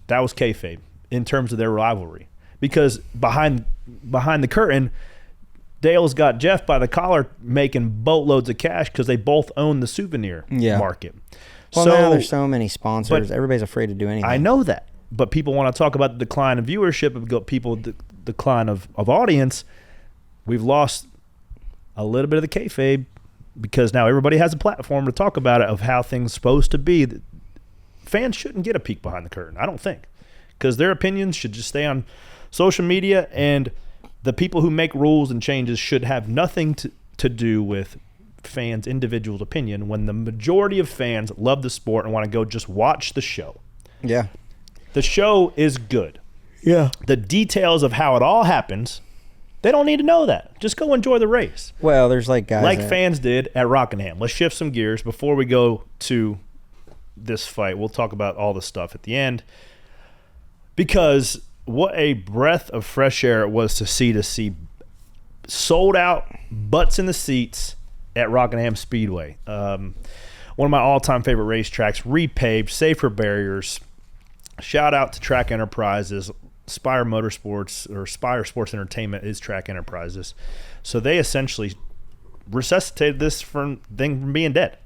that was kayfabe in terms of their rivalry. Because behind the curtain, Dale's got Jeff by the collar making boatloads of cash because they both own the souvenir market. Well, so, now there's so many sponsors. but Everybody's afraid to do anything. I know that. But people want to talk about the decline of viewership, decline of audience. We've lost a little bit of the kayfabe because now everybody has a platform to talk about it, of how things are supposed to be. Fans shouldn't get a peek behind the curtain, I don't think, because their opinions should just stay on social media, and the people who make rules and changes should have nothing to do with fans' individual opinion, when the majority of fans love the sport and want to go just watch the show. Yeah. The show is good. Yeah. The details of how it all happens, they don't need to know that. Just go enjoy the race. Well, there's like guys Like that, fans did at Rockingham. Let's shift some gears before we go to this fight. We'll talk about all the stuff at the end, because what a breath of fresh air it was to see sold out, butts in the seats at Rockingham Speedway. One of my all-time favorite racetracks, repaved, safer barriers. Shout out to Track Enterprises. Spire Motorsports, or Spire Sports Entertainment, is Track Enterprises. So they essentially resuscitated this thing from being dead.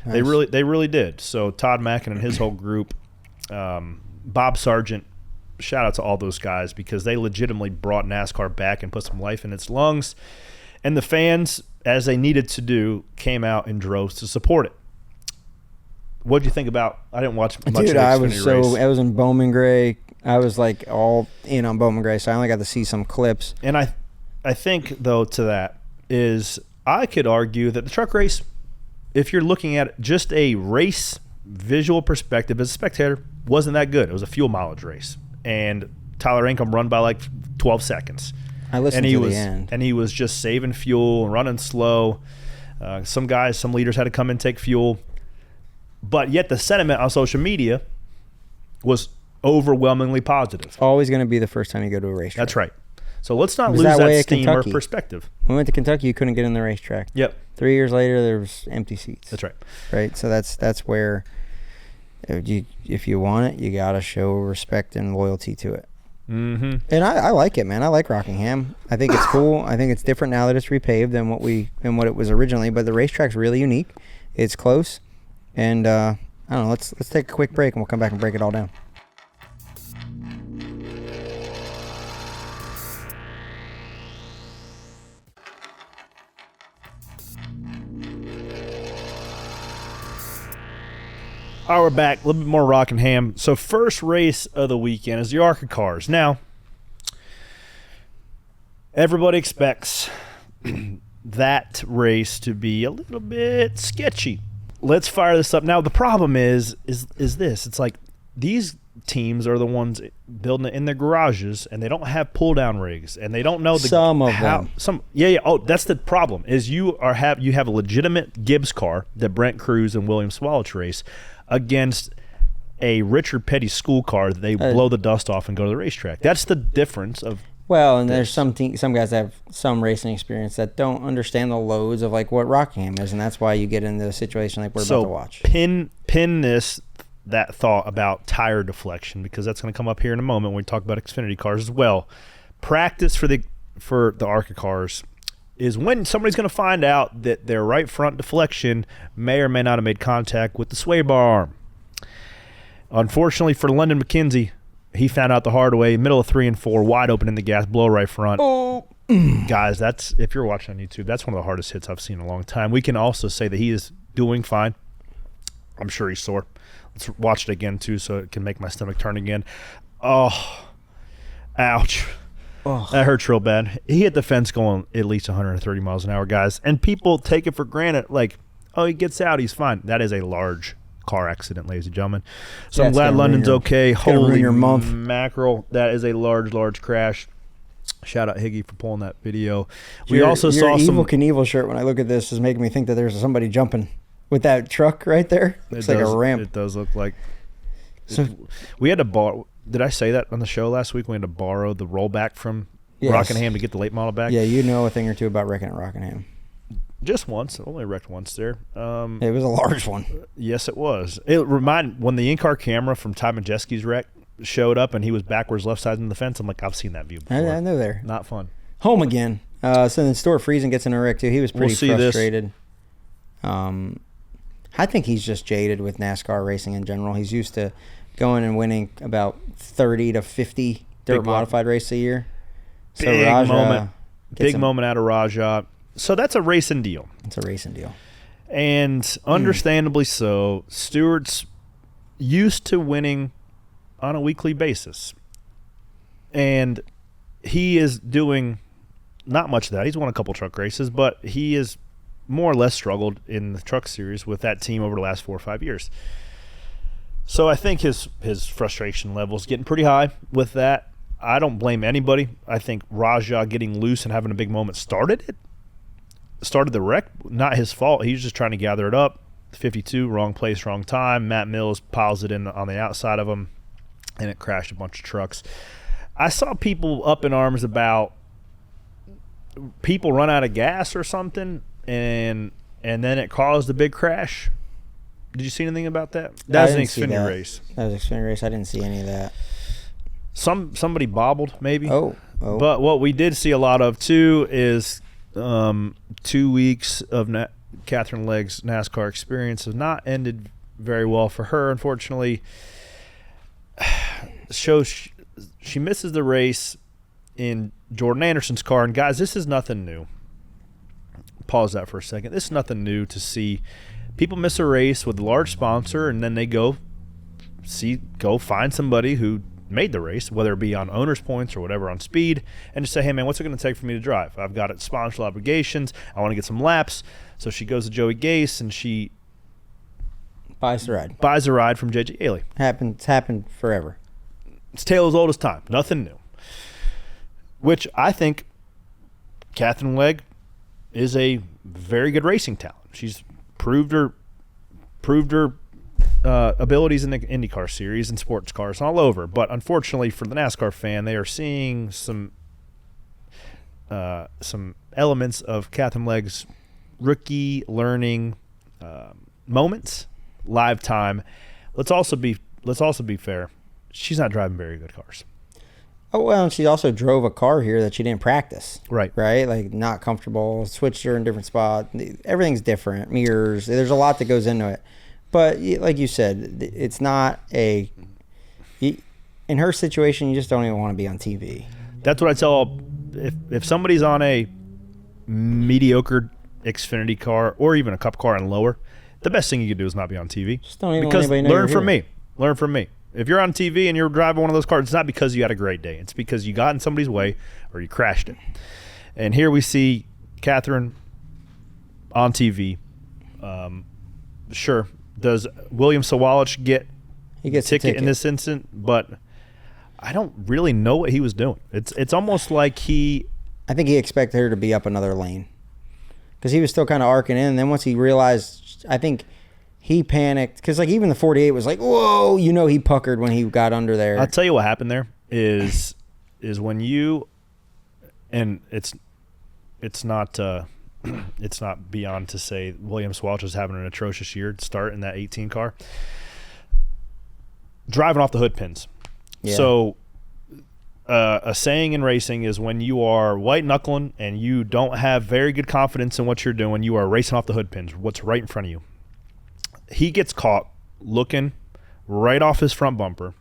Nice. They really did. So Todd Mackin and his whole group, Bob Sargent, shout out to all those guys, because they legitimately brought NASCAR back and put some life in its lungs. And the fans, as they needed to do, came out in droves to support it. What did you think about? I didn't watch much of the Xfinity race. I was in Bowman Gray. I was like all in on Bowman Gray, so I only got to see some clips. And I think, though, to that is, I could argue that the truck race, if you're looking at just a race visual perspective as a spectator, wasn't that good. It was a fuel mileage race, and Tyler Ankrum run by like 12 seconds. I listened to the end. And he was just saving fuel and running slow. Some leaders had to come and take fuel. But yet the sentiment on social media was overwhelmingly positive. It's always going to be the first time you go to a racetrack. That's right. So let's not lose that steam or perspective. When we went to Kentucky, you couldn't get in the racetrack. Yep. 3 years later, there was empty seats. That's right. Right. So that's where, if you want it, you got to show respect and loyalty to it. Mm-hmm. And I like it, man. I like Rockingham. I think it's cool. I think it's different now that it's repaved than what it was originally. But the racetrack's really unique. It's close. And I don't know. Let's take a quick break, and we'll come back and break it all down. All right, we're back. A little bit more Rockingham. So first race of the weekend is the ARCA cars. Now, everybody expects that race to be a little bit sketchy. Let's fire this up. Now, the problem is this. It's like these teams are the ones building it in their garages, and they don't have pull-down rigs, and they don't know Some of them. Oh, that's the problem. Is you have a legitimate Gibbs car that Brent Cruz and William Swallow race against a Richard Petty school car that they blow the dust off and go to the racetrack. That's the difference of. Well, and there's some guys that have some racing experience that don't understand the loads of like what Rockingham is, and that's why you get into a situation like we're about to watch. Pin that thought about tire deflection, because that's going to come up here in a moment when we talk about Xfinity cars as well. Practice for the ARCA cars is when somebody's going to find out that their right front deflection may or may not have made contact with the sway bar arm. Unfortunately for London McKenzie, he found out the hard way, middle of 3 and 4, wide open in the gas, blow right front. Oh. Guys, that's, if you're watching on YouTube, that's one of the hardest hits I've seen in a long time. We can also say that he is doing fine. I'm sure he's sore. Let's watch it again, too, so it can make my stomach turn again. Oh, ouch. Oh. That hurts real bad. He hit the fence going at least 130 miles an hour, guys. And people take it for granted, like, oh, he gets out, he's fine. That is a large car accident, ladies and gentlemen. So I'm glad London's okay. Holy mackerel. That is a large crash. Shout out Higgy for pulling that video. We also saw some Evel Knievel shirt when I look at this is making me think that there's somebody jumping with that truck right there. It's like a ramp. It does look like. We had to borrow. Did I say that on the show last week? We had to borrow the rollback from Rockingham to get the late model back. Yeah, you know a thing or two about wrecking at Rockingham. Just once. I only wrecked once there. It was a large one. Yes, it was. It reminded when the in-car camera from Ty Majeski's wreck showed up and he was backwards left side in the fence. I'm like, I've seen that view before. I know there. Not fun. Home again. So then Stuart Friesen gets in a wreck too. He was pretty frustrated. I think he's just jaded with NASCAR racing in general. He's used to going and winning about 30 to 50 dirt modified races a year. So big Raja moment out of Raja. So that's a racing deal. It's a racing deal. And understandably so, Stewart's used to winning on a weekly basis. And he is doing not much of that. He's won a couple truck races, but he is more or less struggled in the truck series with that team over the last 4 or 5 years. So I think his frustration level is getting pretty high with that. I don't blame anybody. I think Raja getting loose and having a big moment started the wreck. Not his fault. He's just trying to gather it up. 52, wrong place, wrong time. Matt Mills piles it in on the outside of him, and it crashed a bunch of trucks. I saw people up in arms about people run out of gas or something, and then it caused a big crash. Did you see anything about that? That was an Xfinity race. That was an Xfinity race. I didn't see any of that. Somebody bobbled, maybe. Oh. But what we did see a lot of, too, is 2 weeks of Catherine Legg's NASCAR experience has not ended very well for her, unfortunately. She misses the race in Jordan Anderson's car. And, guys, this is nothing new. Pause that for a second. This is nothing new to see people miss a race with a large sponsor, and then they go find somebody who made the race, whether it be on owner's points or whatever on speed, and just say, hey, man, what's it going to take for me to drive? I've got sponsored obligations. I want to get some laps. So she goes to Joey Gase, and she buys the ride. Buys a ride from J.J. Haley. It's happened forever. It's tale as old as time. Nothing new. Which I think Catherine Legg is a very good racing talent. She's proved her abilities in the IndyCar series and sports cars all over. But unfortunately for the NASCAR fan, they are seeing some elements of Catherine Legg's rookie learning moments, live time. Let's also be fair. She's not driving very good cars. Oh, well, and she also drove a car here that she didn't practice. Right. Like, not comfortable, switched her in a different spot. Everything's different. Mirrors. There's a lot that goes into it. But like you said, it's not in her situation, you just don't even want to be on TV. That's what I tell if somebody's on a mediocre Xfinity car or even a Cup car and lower, the best thing you can do is not be on TV. Just don't even let anybody know. Learn from me. If you're on TV and you're driving one of those cars, it's not because you had a great day. It's because you got in somebody's way or you crashed it. And here we see Catherine on TV. Sure. Does William Sawalich get He gets ticket the ticket in this instant, but I don't really know what he was doing. It's almost like I think he expected her to be up another lane because he was still kind of arcing in. And then once he realized, I think he panicked because like even the 48 was like, whoa, he puckered when he got under there. I'll tell you what happened there is when you, and it's not it's not beyond to say William Swalch is having an atrocious year to start in that 18 car. Driving off the hood pins. Yeah. So a saying in racing is when you are white knuckling and you don't have very good confidence in what you're doing, you are racing off the hood pins, what's right in front of you. He gets caught looking right off his front bumper,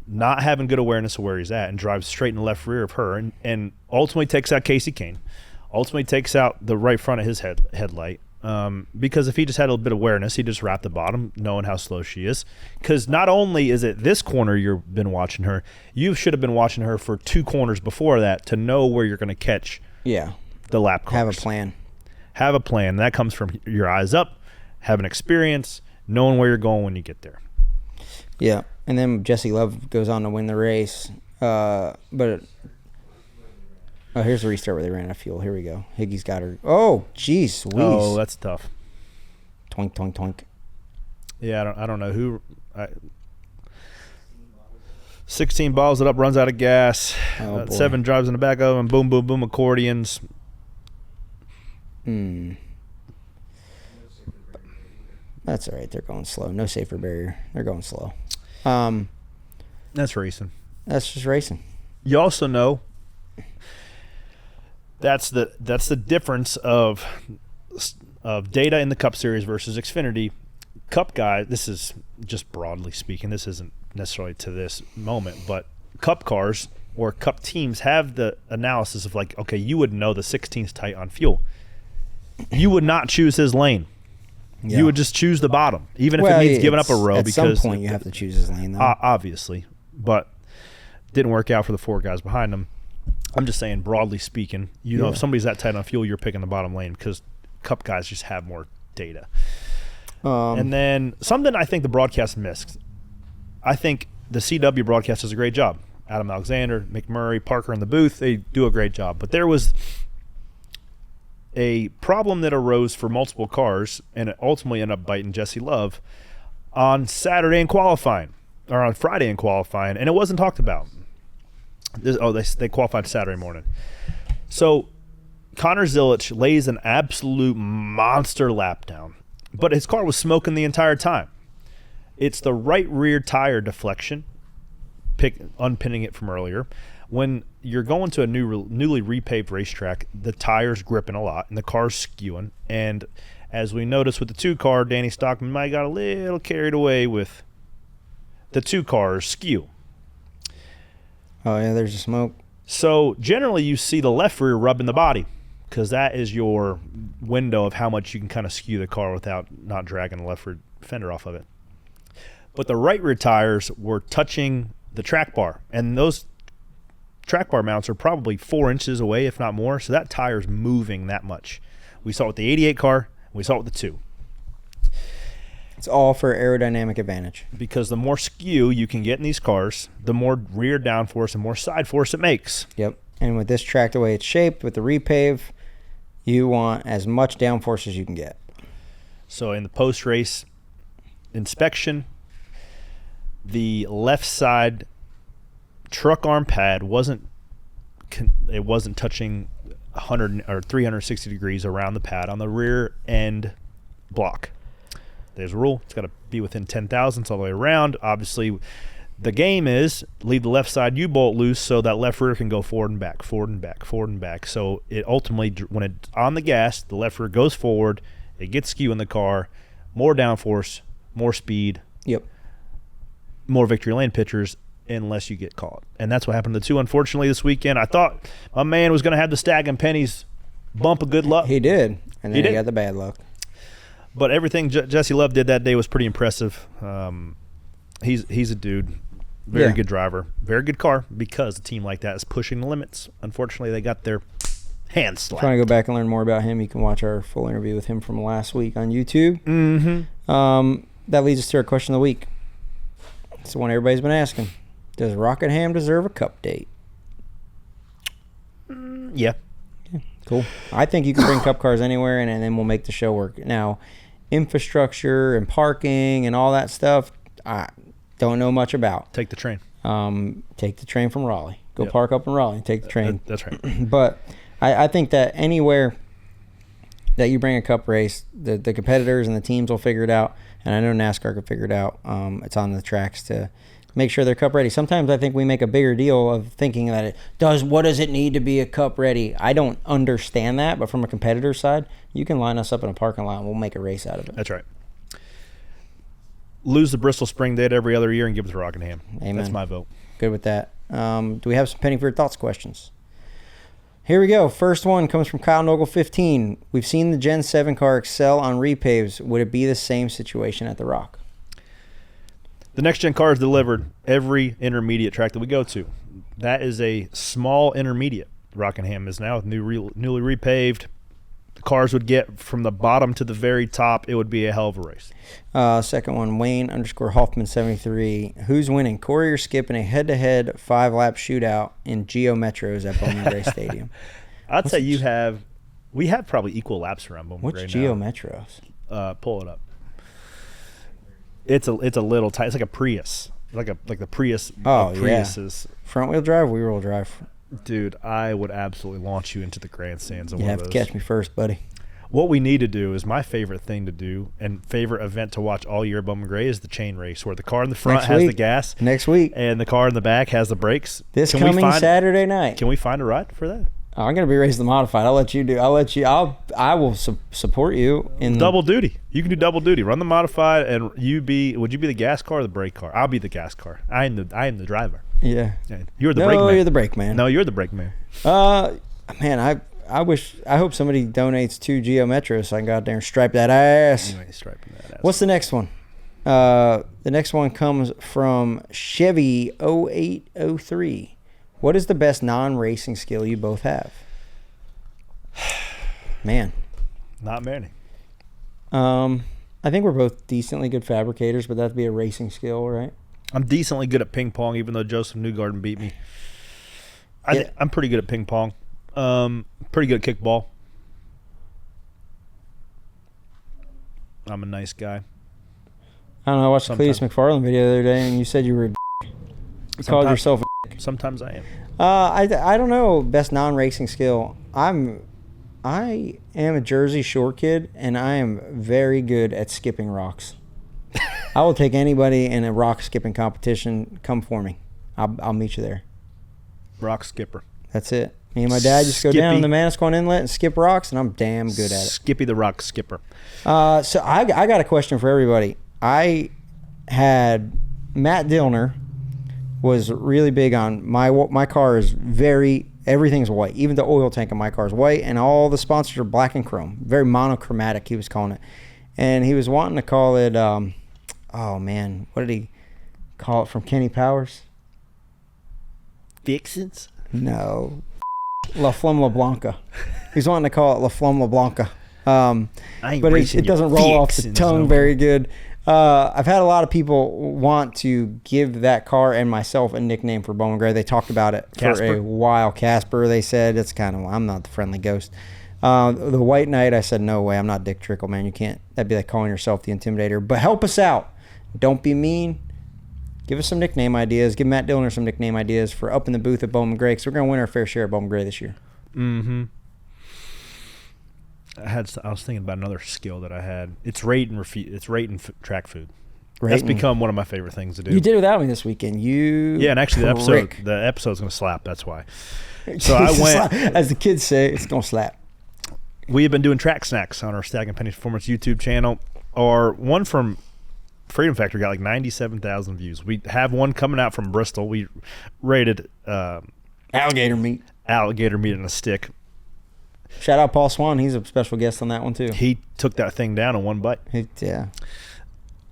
not having good awareness of where he's at, and drives straight in the left rear of her and ultimately takes out Casey Kane, ultimately takes out the right front of his headlight. Because if he just had a little bit of awareness, he just wrapped the bottom, knowing how slow she is. Because not only is it this corner you've been watching her, you should have been watching her for 2 corners before that to know where you're going to catch the lap cars. Have a plan. Have a plan. That comes from your eyes up, having experience, knowing where you're going when you get there. Yeah, and then Jesse Love goes on to win the race. Oh, here's the restart where they ran out of fuel. Here we go. Higgy's got her. Oh, jeez. Oh, that's tough. Twink, twink, twink. Yeah, I don't know who. 16 balls it up, runs out of gas. 7 drives in the back of them. Boom, boom, boom, accordions. That's all right. They're going slow. No safer barrier. They're going slow. That's racing. That's just racing. You also know that's the difference of data in the Cup Series versus Xfinity. Cup guys, this is just broadly speaking, this isn't necessarily to this moment, but Cup cars or Cup teams have the analysis of like, okay, you would know the 16's tight on fuel. You would not choose his lane. Yeah. You would just choose the bottom, even if it means giving up a row. At some point, you have to choose his lane, though. Obviously, but didn't work out for the 4 guys behind him. I'm just saying, broadly speaking, know, if somebody's that tight on fuel, you're picking the bottom lane because Cup guys just have more data. And then something I think the broadcast missed. I think the CW broadcast does a great job. Adam Alexander, McMurray, Parker in the booth, they do a great job. But there was a problem that arose for multiple cars, and it ultimately ended up biting Jesse Love on Saturday in qualifying, or on Friday in qualifying, and it wasn't talked about. They qualified Saturday morning. So Connor Zilic lays an absolute monster lap down, but his car was smoking the entire time. It's the right rear tire deflection, unpinning it from earlier. When you're going to a newly repaved racetrack, the tire's gripping a lot and the car's skewing. And as we noticed with the 2 car, Danny Stockman might got a little carried away with the 2 cars skew. Oh, yeah, there's a smoke. So generally you see the left rear rubbing the body because that is your window of how much you can kind of skew the car without not dragging the left rear fender off of it. But the right rear tires were touching the track bar, and those track bar mounts are probably 4 inches away, if not more, so that tire's moving that much. We saw it with the 88 car, we saw it with the 2. It's all for aerodynamic advantage. Because the more skew you can get in these cars, the more rear downforce and more side force it makes. Yep. And with this track the way it's shaped, with the repave, you want as much downforce as you can get. So in the post-race inspection, the left side truck arm pad wasn't touching 100 or 360 degrees around the pad on the rear end block. There's a rule. It's got to be within 10 thousandths all the way around. Obviously, the game is leave the left side U-bolt loose so that left rear can go forward and back, forward and back, forward and back. So it ultimately, when it's on the gas, the left rear goes forward. It gets skew in the car, more downforce, more speed. Yep. More victory lane pictures unless you get caught. And that's what happened to the 2, unfortunately, this weekend. I thought my man was going to have the Stag and Pennies bump of good luck. He did. And then he got the bad luck. But everything Jesse Love did that day was pretty impressive. He's a dude. Very good driver. Very good car because a team like that is pushing the limits. Unfortunately, they got their hands slapped. Trying to go back and learn more about him, you can watch our full interview with him from last week on YouTube. Mm-hmm. That leads us to our question of the week. It's the one everybody's been asking. Does Rockingham deserve a cup date? Yeah. Cool. I think you can bring cup cars anywhere, and then we'll make the show work. Now, infrastructure and parking and all that stuff, I don't know much about. Take the train. Take the train from Raleigh. Go Yep. park up in Raleigh and take the train. That's right. But I think that anywhere that you bring a cup race, the competitors and the teams will figure it out. And I know NASCAR can figure it out. It's on the tracks to make sure they're cup ready. Sometimes I think we make a bigger deal of thinking that what does it need to be a cup ready? I don't understand that, but from a competitor side, you can line us up in a parking lot and we'll make a race out of it. That's right. Lose the Bristol Spring date every other year and give it to Rockingham. Amen. That's my vote. Good with that. Do we have some Penny for Your Thoughts questions? Here we go. First one comes from Kyle Nogle 15. We've seen the Gen 7 car excel on repaves. Would it be the same situation at the Rock? The next gen car is delivered every intermediate track that we go to. That is a small intermediate. Rockingham is now with newly repaved. The cars would get from the bottom to the very top. It would be a hell of a race. Second one, Wayne_Hoffman73. Who's winning, Corey or Skip, in a head-to-head 5-lap shootout in Geo Metros at Bowman Gray Stadium? I'd say we have probably equal laps around Bowman Gray What's now. Geo Metros? Pull it up. It's a little tight. It's like a Prius, like the Prius. Oh, Priuses. Front-wheel drive, wheel drive? Dude, I would absolutely launch you into the grandstands of You one have of to those. catch me first, buddy. What we need to do is my favorite thing to do and favorite event to watch all year at Bowman Gray is the chain race, where the car in the front has the gas Next week. and the car in the back has the brakes. This coming Saturday night. Can we find a ride for that? Oh, I'm going to be racing the modified. I'll let you do. I will support you in Double duty. You can do double duty. Run the modified, and would you be the gas car or the brake car? I'll be the gas car. I am the driver. Yeah. You're the brake man. No, you're the brake man. No, you're the brake man. Man, I hope somebody donates 2 Geo Metros so I can go out there and stripe that ass. You ain't striping that ass. What's the next one? The next one comes from Chevy 0803. What is the best non-racing skill you both have? Man. Not many. I think we're both decently good fabricators, but that'd be a racing skill, right? I'm decently good at ping pong, even though Joseph Newgarden beat me. I'm pretty good at ping pong. Pretty good at kickball. I'm a nice guy. I don't know. I watched the Cletus McFarland video the other day, and you said you were a you called yourself a Sometimes I am. I don't know. Best non-racing skill. I am a Jersey Shore kid, and I am very good at skipping rocks. I will take anybody in a rock skipping competition. Come for me. I'll meet you there. Rock skipper. That's it. Me and my dad just go down in the Manasquan Inlet and skip rocks, and I'm damn good at it. Skippy the rock skipper. So I got a question for everybody. I had Matt Dillner was really big on my car is everything's white. Even the oil tank in my car is white, and all the sponsors are black and chrome. Very monochromatic, he was calling it. And he was wanting to call it, oh man, what did he call it from Kenny Powers? Vixens? No. La Flamme Blanca. He's wanting to call it La Flamme Blanca. But it doesn't roll off the tongue very good. I've had a lot of people want to give that car and myself a nickname for Bowman Gray. They talked about it for a while. Casper, they said. It's kind of, I'm not the friendly ghost. The White Knight, I said, no way. I'm not Dick Trickle, man. You can't. That'd be like calling yourself the Intimidator. But help us out. Don't be mean. Give us some nickname ideas. Give Matt Dillner some nickname ideas for up in the booth at Bowman Gray, because we're going to win our fair share at Bowman Gray this year. Mm-hmm. I was thinking about another skill that I had. It's rating track food. That's become one of my favorite things to do. You did it without me this weekend. Yeah, and actually the episode's going to slap. That's why. So I went, as the kids say, it's going to slap. We have been doing track snacks on our Stacking Pennies Performance YouTube channel. Our one from Freedom Factory got like 97,000 views. We have one coming out from Bristol. We rated alligator meat in a stick. Shout out Paul Swan. He's a special guest on that one too. He took that thing down in one bite. Yeah.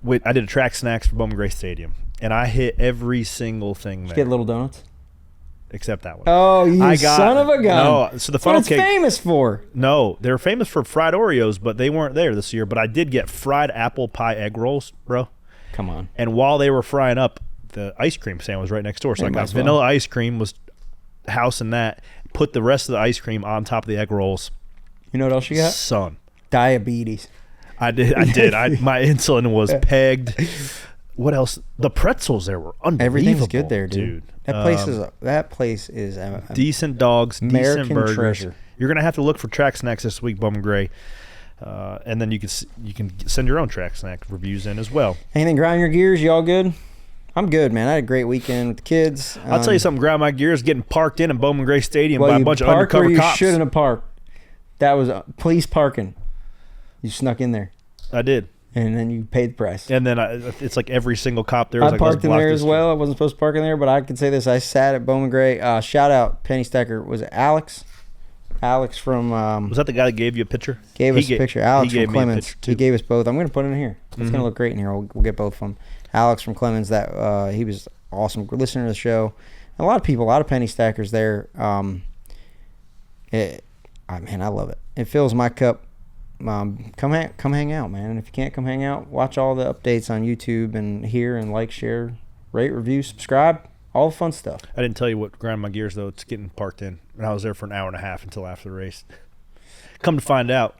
I did a track snacks for Bowman Gray Stadium, and I hit every single thing there. Did you get little donuts? Except that one. Oh, son of a gun. No, so the funnel cake. What it's famous for. No, they're famous for fried Oreos, but they weren't there this year. But I did get fried apple pie egg rolls, bro. Come on. And while they were frying up, the ice cream stand was right next door. So Yeah, I might got as well. vanilla ice cream, was housing that, put the rest of the ice cream on top of the egg rolls. You know what else you got? Son. Diabetes. I did. My insulin was pegged. What else? The pretzels there were unbelievable. Everything's good there, dude. That place is decent dogs, American decent burgers. treasure. You're gonna have to look for track snacks this week, Bowman Gray, and then you can send your own track snack reviews in as well. Anything grind your gears? You all good? I'm good, man. I had a great weekend with the kids. I'll tell you something. Grind my gears getting parked in Bowman Gray Stadium Well, by a you bunch of parked undercover where you cops. shouldn't have parked. That was police parking. You snuck in there, I did, and then you paid the price. and then it's like every single cop there was I like, parked let's in block there this as well. I wasn't supposed to park in there, but I can say this: I sat at Bowman Gray. Shout out Penny Stacker. Was it Alex? Alex from Was that the guy that gave you a picture? gave He us a picture. Alex he from gave me a Clemens. picture, too. He gave us both. I'm going to put it in here. It's going to look great in here. We'll get both of them. Alex from Clemens. That he was awesome. Listening to the show. And a lot of people, a lot of Penny Stackers there. Man, I love it. It fills my cup. Come hang out, man. And if you can't come hang out, watch all the updates on YouTube and here and like, share, rate, review, subscribe, all the fun stuff. I didn't tell you what grind my gears though. It's getting parked in, and I was there for an hour and a half until after the race. Come to find out,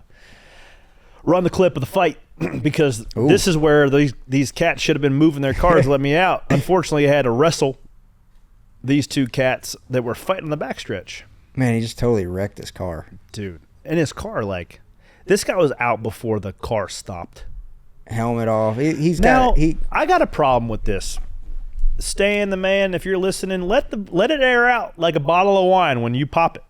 run the clip of the fight because this is where these cats should have been moving their cars to let me out. Unfortunately, I had to wrestle these two cats that were fighting on the backstretch. Man, he just totally wrecked his car. Dude, and his car, like, this guy was out before the car stopped. Helmet off. I got a problem with this. Stan, the man, if you're listening, let it air out like a bottle of wine when you pop it.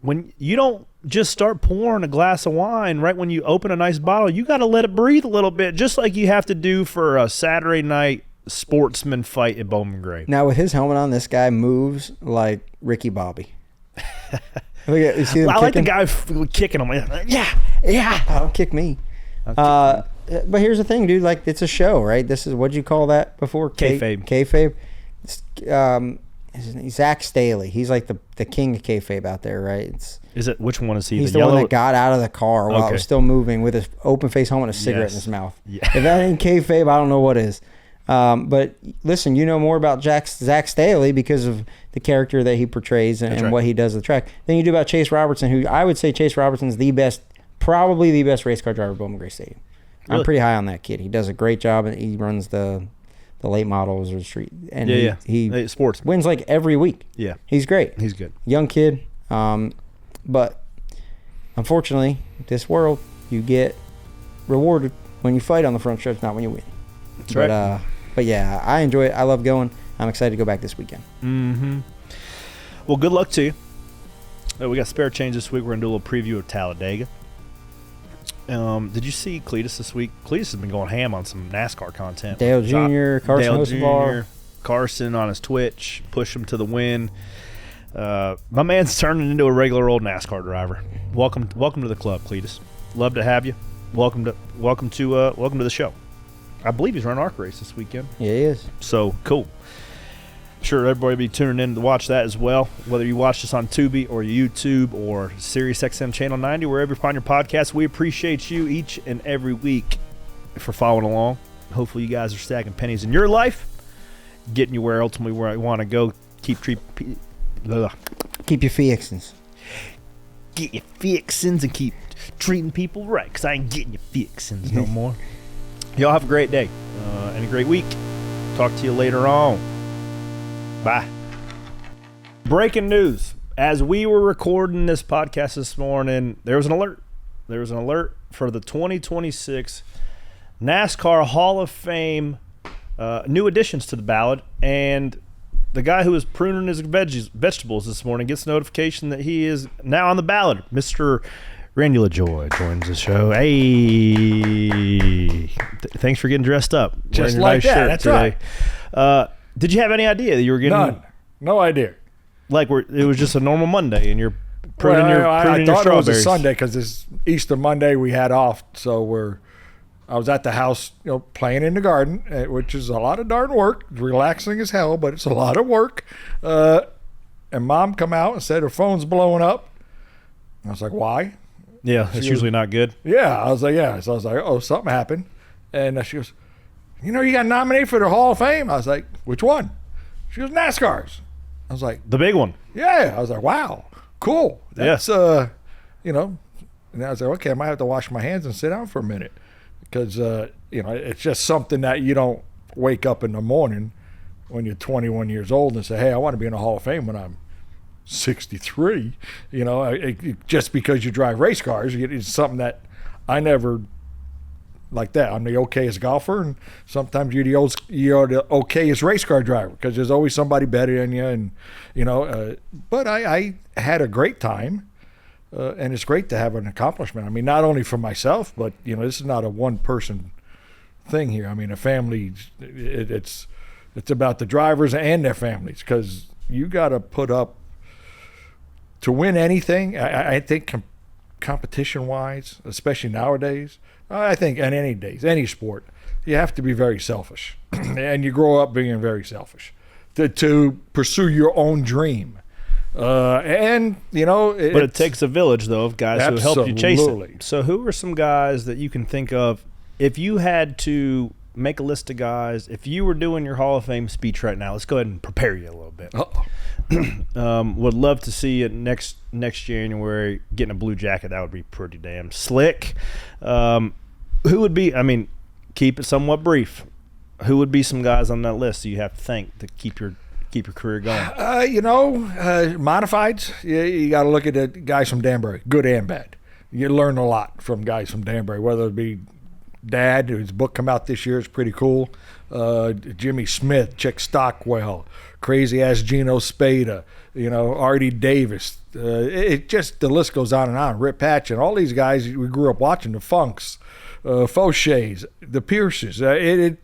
When you don't just start pouring a glass of wine right when you open a nice bottle, you got to let it breathe a little bit, just like you have to do for a Saturday night sportsman fight at Bowman Gray. Now, with his helmet on, this guy moves like Ricky Bobby. You see him I like the kicking? guy kicking him. Yeah. Don't kick me. But here's the thing, dude. Like, it's a show, right? This is, what'd you call that before? Kayfabe. Kayfabe. Zach Staley. He's like the king of kayfabe out there, right? Which one is he? He's the the yellow? one that got out of the car while it Okay. was still moving with his open face helmet and a cigarette in Yes. his mouth. Yeah. If that ain't kayfabe, I don't know what is. But listen, you know more about Zach Staley because of the character that he portrays and right. what he does at the track than you do about Chase Robertson, who I would say Chase Robertson's probably the best race car driver at Bowman Gray Stadium. Really? I'm pretty high on that kid. He does a great job, and he runs the late models or the street. And he Hey, sports. wins like every week. Yeah. He's great. He's good. Young kid. But unfortunately, this world, you get rewarded when you fight on the front stretch, not when you win. That's right. But yeah, I enjoy it. I love going. I'm excited to go back this weekend. Mm-hmm. Well, good luck to you. We got spare change this week. We're going to do a little preview of Talladega. Did you see Cletus this week? Cletus has been going ham on some NASCAR content. Dale Jr., Carson Hocevar. Carson on his Twitch, push him to the win. My man's turning into a regular old NASCAR driver. Welcome to the club, Cletus. Love to have you. Welcome to the show. I believe he's running ARC race this weekend. Yeah, he is. So cool. Sure, everybody will be tuning in to watch that as well. Whether you watch this on Tubi or YouTube or SiriusXM Channel 90, wherever you find your podcast, we appreciate you each and every week for following along. Hopefully, you guys are stacking pennies in your life, getting you ultimately where I want to go. Keep your fixins. Get your fixins and keep treating people right, because I ain't getting your fixins no more. Y'all have a great day and a great week. Talk to you later on. Bye. Breaking news. As we were recording this podcast this morning, there was an alert. There was an alert for the 2026 NASCAR Hall of Fame new additions to the ballot. And the guy who was pruning his vegetables this morning gets notification that he is now on the ballot. Mr. Randy LaJoie joins the show. Hey. Thanks for getting dressed up. Just Wearing your like nice that. shirt That's today. right. Did you have any idea that you were getting... None. No idea. Like it was just a normal Monday and you're pruning your I your thought it was a strawberries. Sunday because this Easter Monday we had off, so I was at the house, playing in the garden, which is a lot of darn work. Relaxing as hell, but it's a lot of work. And Mom come out and said her phone's blowing up. I was like, why? Yeah, it's usually not good. Yeah, I was like, yeah. So I was like, oh, something happened. And she goes, you know, you got nominated for the Hall of Fame. I was like, which one? She goes, NASCAR's. I was like, The big one. yeah. I was like, wow, cool. That's, Yeah. you know, and I was like, okay, I might have to wash my hands and sit down for a minute because, you know, it's just something that you don't wake up in the morning when you're 21 years old and say, hey, I want to be in the Hall of Fame when I'm 63. You know, just because you drive race cars, it's something that I never like that. I'm the okayest golfer, and sometimes you're the okayest race car driver because there's always somebody better than you, and you know. But I had a great time, and it's great to have an accomplishment. I mean, not only for myself, but you know, this is not a one-person thing here. I mean, a family. It's about the drivers and their families because you got to put up to win anything. I think competition-wise, especially nowadays. I think in any sport, you have to be very selfish. And you grow up being very selfish to pursue your own dream. And, you know. But it takes a village, though, of guys who help you chase Absolutely. it. So who are some guys that you can think of, if you had to make a list of guys, if you were doing your Hall of Fame speech right now, let's go ahead and prepare you a little bit. Would love to see you next January getting a blue jacket. That would be pretty damn slick. Who would be, I mean, keep it somewhat brief. Who would be some guys on that list that you have to thank to keep your career going? You know, modifieds, you got to look at the guys from Danbury, good and bad. You learn a lot from guys from Danbury, whether it be Dad, whose book come out this year is pretty cool, Jimmy Smith, Chick Stockwell, crazy-ass Gino Spada, you know, Artie Davis. It just, the list goes on and on. Rip Patch and all these guys we grew up watching, the Funks, Fauchés, the Pierces. That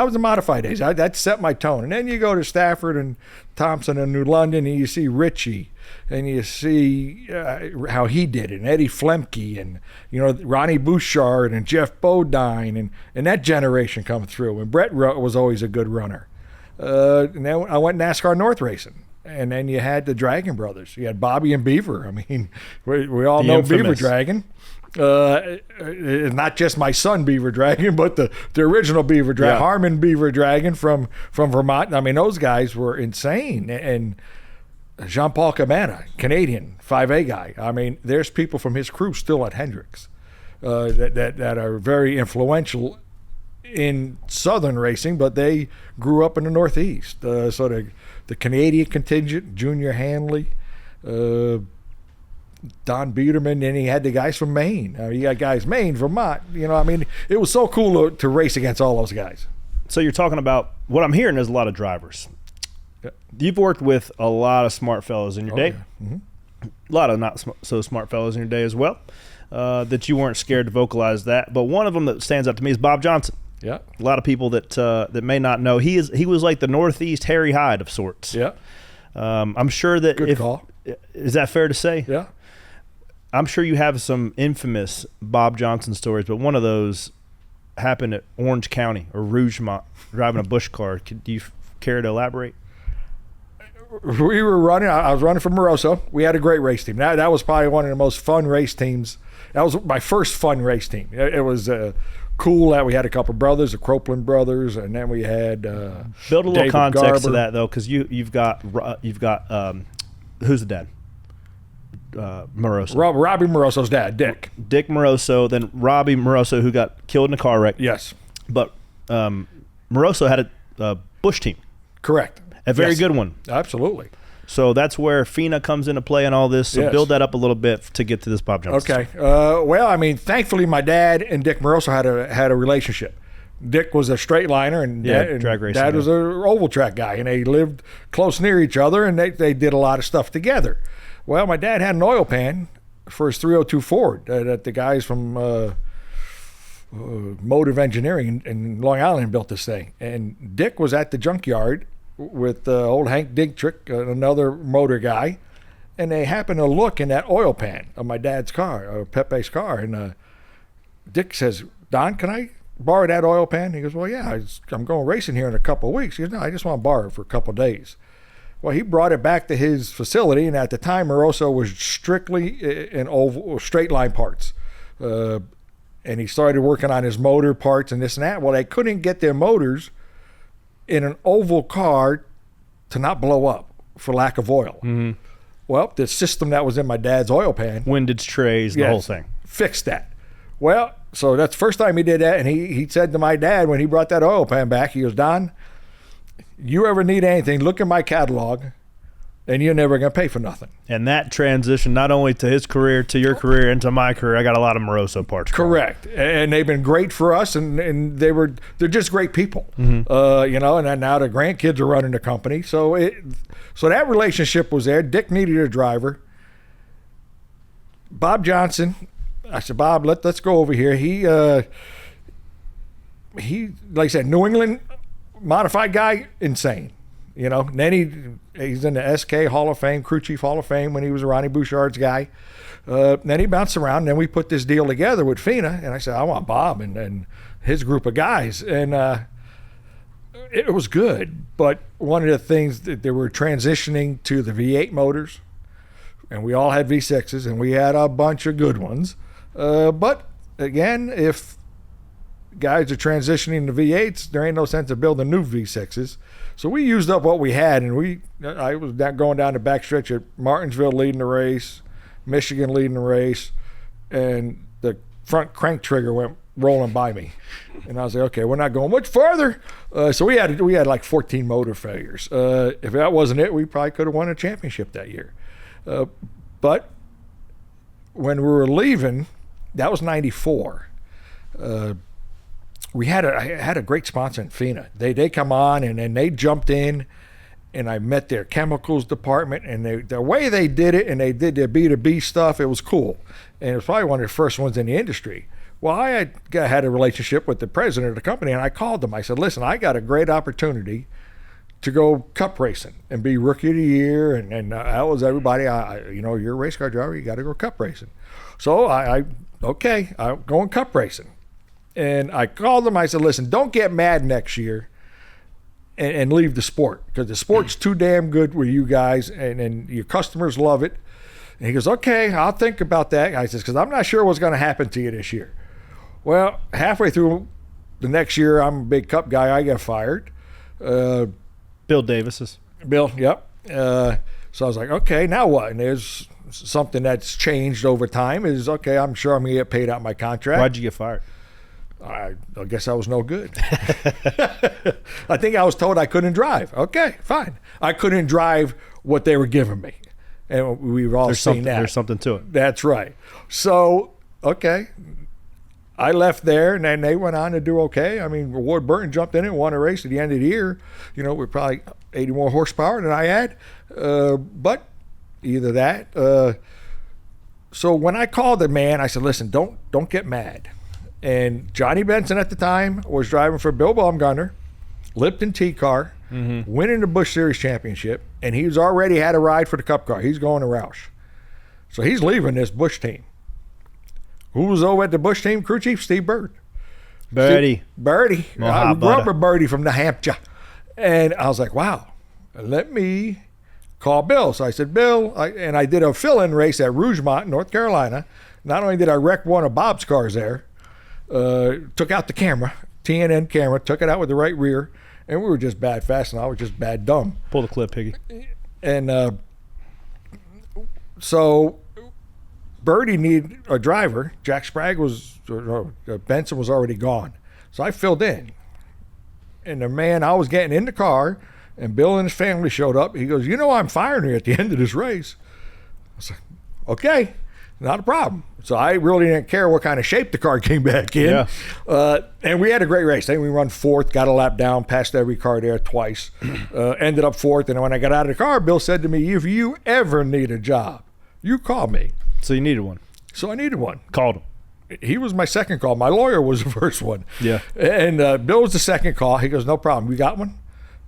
was the modified days. That set my tone. And then you go to Stafford and Thompson and New London, and you see Richie, and you see how he did it, and Eddie Flemke, and you know Ronnie Bouchard and Jeff Bodine, and that generation come through. And Brett was always a good runner. And then I went NASCAR North racing. And then you had the Dragon brothers. You had Bobby and Beaver. I mean, we all know Beaver Dragon. Not just my son Beaver Dragon, but the original Beaver Dragon, Harmon Beaver Dragon from Vermont. I mean, those guys were insane. And Jean-Paul Cabana, Canadian 5A guy. I mean, there's people from his crew still at Hendricks that are very influential in Southern racing, but they grew up in the Northeast. So the Canadian contingent, Junior Hanley, Don Biederman, and he had the guys from Maine. You got guys Maine, Vermont. You know, I mean, it was so cool to race against all those guys. So you're talking about, what I'm hearing is a lot of drivers. Yeah. You've worked with a lot of smart fellows in your day. Yeah. Mm-hmm. A lot of not so smart fellows in your day as well, that you weren't scared to vocalize that. But one of them that stands out to me is Bob Johnson. Yeah. A lot of people that may not know, he was like the Northeast Harry Hyde of sorts. Yeah. I'm sure that Good call. Is that fair to say? Yeah. I'm sure you have some infamous Bob Johnson stories, but one of those happened at Orange County or Rougemont, driving a Busch car. Do you care to elaborate? We were running. I was running for Moroso. We had a great race team. That was probably one of the most fun race teams. That was my first fun race team. It was cool that we had a couple of brothers, the Copeland brothers, and then we had build a little David context Garber. to that though, because you've got who's the dad? Moroso. Robbie Moroso's dad, Dick. Dick Moroso, then Robbie Moroso, who got killed in a car wreck. Yes. But Moroso had a Busch team. Correct. A very Yes. good one. Absolutely. So that's where FINA comes into play and all this. So Yes. build that up a little bit to get to this Bob Johnson. Okay. Well, I mean, thankfully, my dad and Dick Moroso had a relationship. Dick was a straight liner, and drag racing Dad guy. was an oval track guy, and they lived close near each other, and they did a lot of stuff together. Well, my dad had an oil pan for his 302 Ford that the guys from Motive Engineering in Long Island built this thing, and Dick was at the junkyard with old Hank Digtrick, another motor guy, and they happened to look in that oil pan of my dad's car, or Pepe's car, and Dick says, "Don, can I borrow that oil pan?" He goes, "Well, yeah, I'm going racing here in a couple of weeks." He goes, "No, I just want to borrow it for a couple of days." Well, he brought it back to his facility, and at the time, Moroso was strictly in oval, straight line parts. and he started working on his motor parts and this and that. Well, they couldn't get their motors in an oval car to not blow up for lack of oil. Mm-hmm. Well, the system that was in my dad's oil pan, Windage trays, the whole thing. fixed that. Well, so that's the first time he did that, and he said to my dad when he brought that oil pan back, he goes, Don, you ever need anything, look at my catalog, and you're never going to pay for nothing. And that transition not only to his career, to your career, and to my career, I got a lot of Moroso parts. Correct. And they've been great for us, and they're just great people. Mm-hmm. You know, and then now the grandkids are running the company. So that relationship was there. Dick needed a driver. Bob Johnson, I said, Bob, let's go over here. He like I said, New England modified guy, insane. You know, and then he's in the SK Hall of Fame, Crew Chief Hall of Fame when he was Ronnie Bouchard's guy. Then he bounced around, and then we put this deal together with FINA, and I said, I want Bob and his group of guys. And it was good, but one of the things that they were transitioning to the V8 motors, and we all had V6s, and we had a bunch of good ones. But again, if guys are transitioning to V8s, there ain't no sense of building new V6s. So we used up what we had, and I was going down the backstretch at Martinsville leading the race, Michigan leading the race, and the front crank trigger went rolling by me. And I was like, okay, we're not going much farther. So we had like 14 motor failures. If that wasn't it, we probably could have won a championship that year. But when we were leaving, that was 94. I had a great sponsor in FINA. They come on, and then they jumped in, and I met their chemicals department, and the way they did it, and they did their B2B stuff, it was cool. And it was probably one of the first ones in the industry. Well, I had a relationship with the president of the company, and I called them. I said, listen, I got a great opportunity to go cup racing and be rookie of the year, and that was everybody. You're a race car driver, you got to go cup racing. So I'm going cup racing. And I called them. I said, listen, don't get mad next year and leave the sport, because the sport's too damn good with you guys, and your customers love it. And he goes, okay, I'll think about that. I says, because I'm not sure what's going to happen to you this year. Well, halfway through the next year, I'm a big cup guy. I got fired. Bill Davis's. Bill, yep. So I was like, okay, now what? And there's something that's changed over time is, okay, I'm sure I'm going to get paid out my contract. Why'd you get fired? I guess I was no good. I think I was told I couldn't drive. Okay, fine. I couldn't drive what they were giving me. And we've all seen that. There's something to it. That's right. So, okay. I left there, and then they went on to do okay. I mean, Ward Burton jumped in and won a race at the end of the year. You know, we're probably 80 more horsepower than I had. But either that. So when I called the man, I said, listen, don't get mad. And Johnny Benson at the time was driving for Bill Baumgartner, Lipton T-Car, winning the Busch Series championship, and he's already had a ride for the Cup car. He's going to Roush. So he's leaving this Busch team. Who was over at the Busch team? Crew chief Steve Bird. Birdie. Birdie. I grew up with Birdie from New Hampshire. And I was like, wow, let me call Bill. So I said, Bill, and I did a fill-in race at Rougemont, North Carolina. Not only did I wreck one of Bob's cars there, took out the camera, TNN camera, took it out with the right rear, and we were just bad fast, and I was just bad dumb. Pull the clip, Piggy. And so Birdie needed a driver. Jack Sprague Benson was already gone. So I filled in. And the man, I was getting in the car, and Bill and his family showed up. He goes, I'm firing you at the end of this race. I was like, okay. Not a problem. So I really didn't care what kind of shape the car came back in. Yeah. And we had a great race. Then we run fourth, got a lap down, passed every car there twice, ended up fourth. And when I got out of the car, Bill said to me, if you ever need a job, you call me. So you needed one. So I needed one. Called him. He was my second call. My lawyer was the first one. Yeah. And Bill was the second call. He goes, no problem. You got one?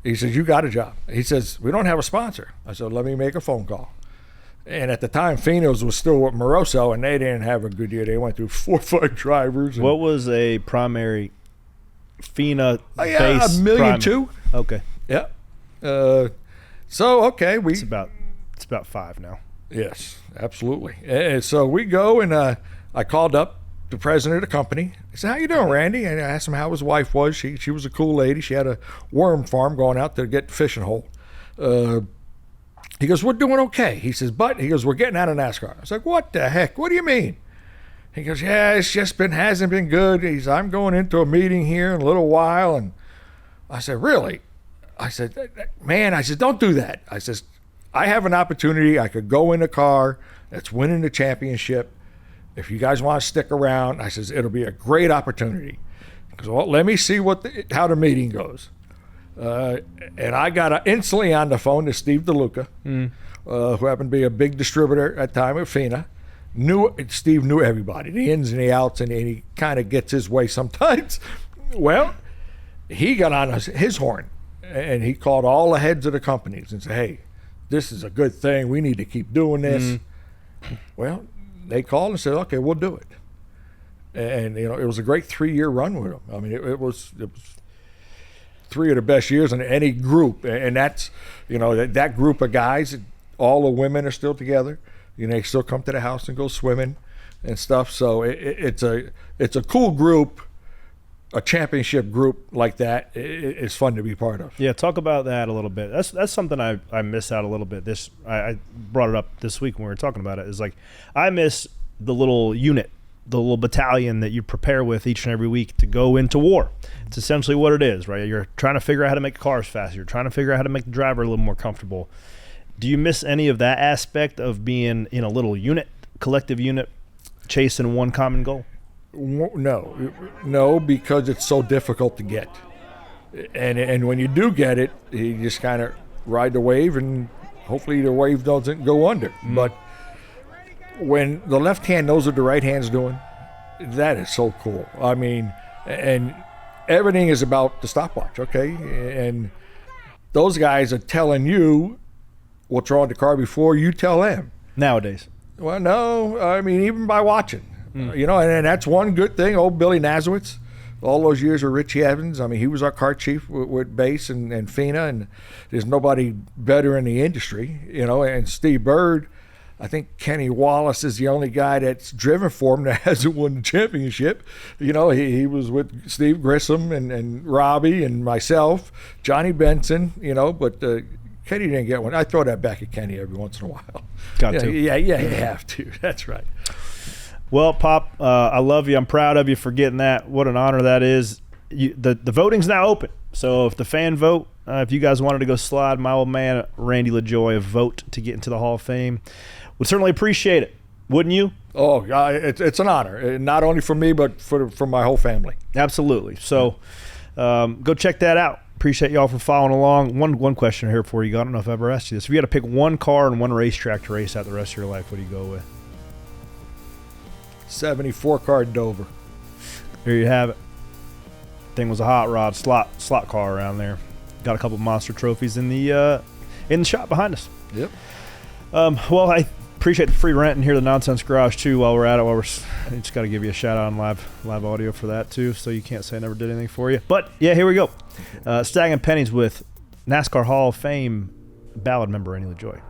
He says, you got a job. He says, we don't have a sponsor. I said, let me make a phone call. And at the time, Finos was still with Moroso, and they didn't have a good year. They went through 4 or 5 drivers. What was a primary FINA base? $1.2 million. Okay. Yeah. So okay, it's about 5 now. Yes, absolutely. And so we go, and I called up the president of the company. I said, "How you doing, Randy?" And I asked him how his wife was. She was a cool lady. She had a worm farm going out to get fishing hole. He goes, "We're doing okay." He says, "But," he goes, "we're getting out of NASCAR." I was like, "What the heck? What do you mean?" He goes, "Yeah, it's just hasn't been good." He's, "I'm going into a meeting here in a little while." And I said, "Really?" I said, "Man," I said, "don't do that." I says, "I have an opportunity. I could go in a car that's winning the championship. If you guys want to stick around," I says, "it'll be a great opportunity." He goes, "Well, let me see how the meeting goes." And I got instantly on the phone to Steve DeLuca, who happened to be a big distributor at the time at FINA. Steve knew everybody, the ins and the outs, and he kind of gets his way sometimes. Well, he got on his horn, and he called all the heads of the companies and said, "Hey, this is a good thing. We need to keep doing this." Well, they called and said, "Okay, we'll do it." And it was a great 3-year run with them. I mean, it was 3 of the best years in any group, and that's that group of guys. All the women are still together. They still come to the house and go swimming and stuff. So it's a cool group. A championship group like that is fun to be part of. Yeah, talk about that a little bit. That's something I miss out a little bit. I brought it up this week when we were talking about it. Is like I miss the little unit, the little battalion that you prepare with each and every week to go into war. It's essentially what it is, right? You're trying to figure out how to make cars faster. You're trying to figure out how to make the driver a little more comfortable. Do you miss any of that aspect of being in a little unit, collective unit, chasing one common goal? No, because it's so difficult to get, and when you do get it, you just kind of ride the wave, and hopefully the wave doesn't go under. But when the left hand knows what the right hand's doing, that is so cool. I mean, and everything is about the stopwatch, okay? And those guys are telling you what's wrong with the car before you tell them. Nowadays. Well, no, I mean, even by watching. And that's one good thing. Old Billy Nazowitz, all those years with Richie Evans. I mean, he was our car chief with Bass and FINA, and there's nobody better in the industry, And Steve Bird, I think Kenny Wallace is the only guy that's driven for him that hasn't won the championship. He was with Steve Grissom and Robbie and myself, Johnny Benson, but Kenny didn't get one. I throw that back at Kenny every once in a while. Got to. Yeah, you have to. That's right. Well, Pop, I love you. I'm proud of you for getting that. What an honor that is. The voting's now open. So if the fan vote, if you guys wanted to go slide my old man, Randy LaJoie, a vote to get into the Hall of Fame, would certainly appreciate it. Wouldn't you? Oh, it's an honor. Not only for me, but for my whole family. Absolutely. So go check that out. Appreciate y'all for following along. One question here for you. I don't know if I've ever asked you this. If you had to pick one car and one racetrack to race out the rest of your life, what do you go with? 74 car Dover. There you have it. Thing was a hot rod slot car around there. Got a couple monster trophies in the shop behind us. Yep. Well, I appreciate the free rent and hear the Noncents Garage too. While we're at it, I just got to give you a shout out on live audio for that too. So you can't say I never did anything for you. But yeah, here we go. Stag and Pennies with NASCAR Hall of Fame ballad member Randy LaJoie.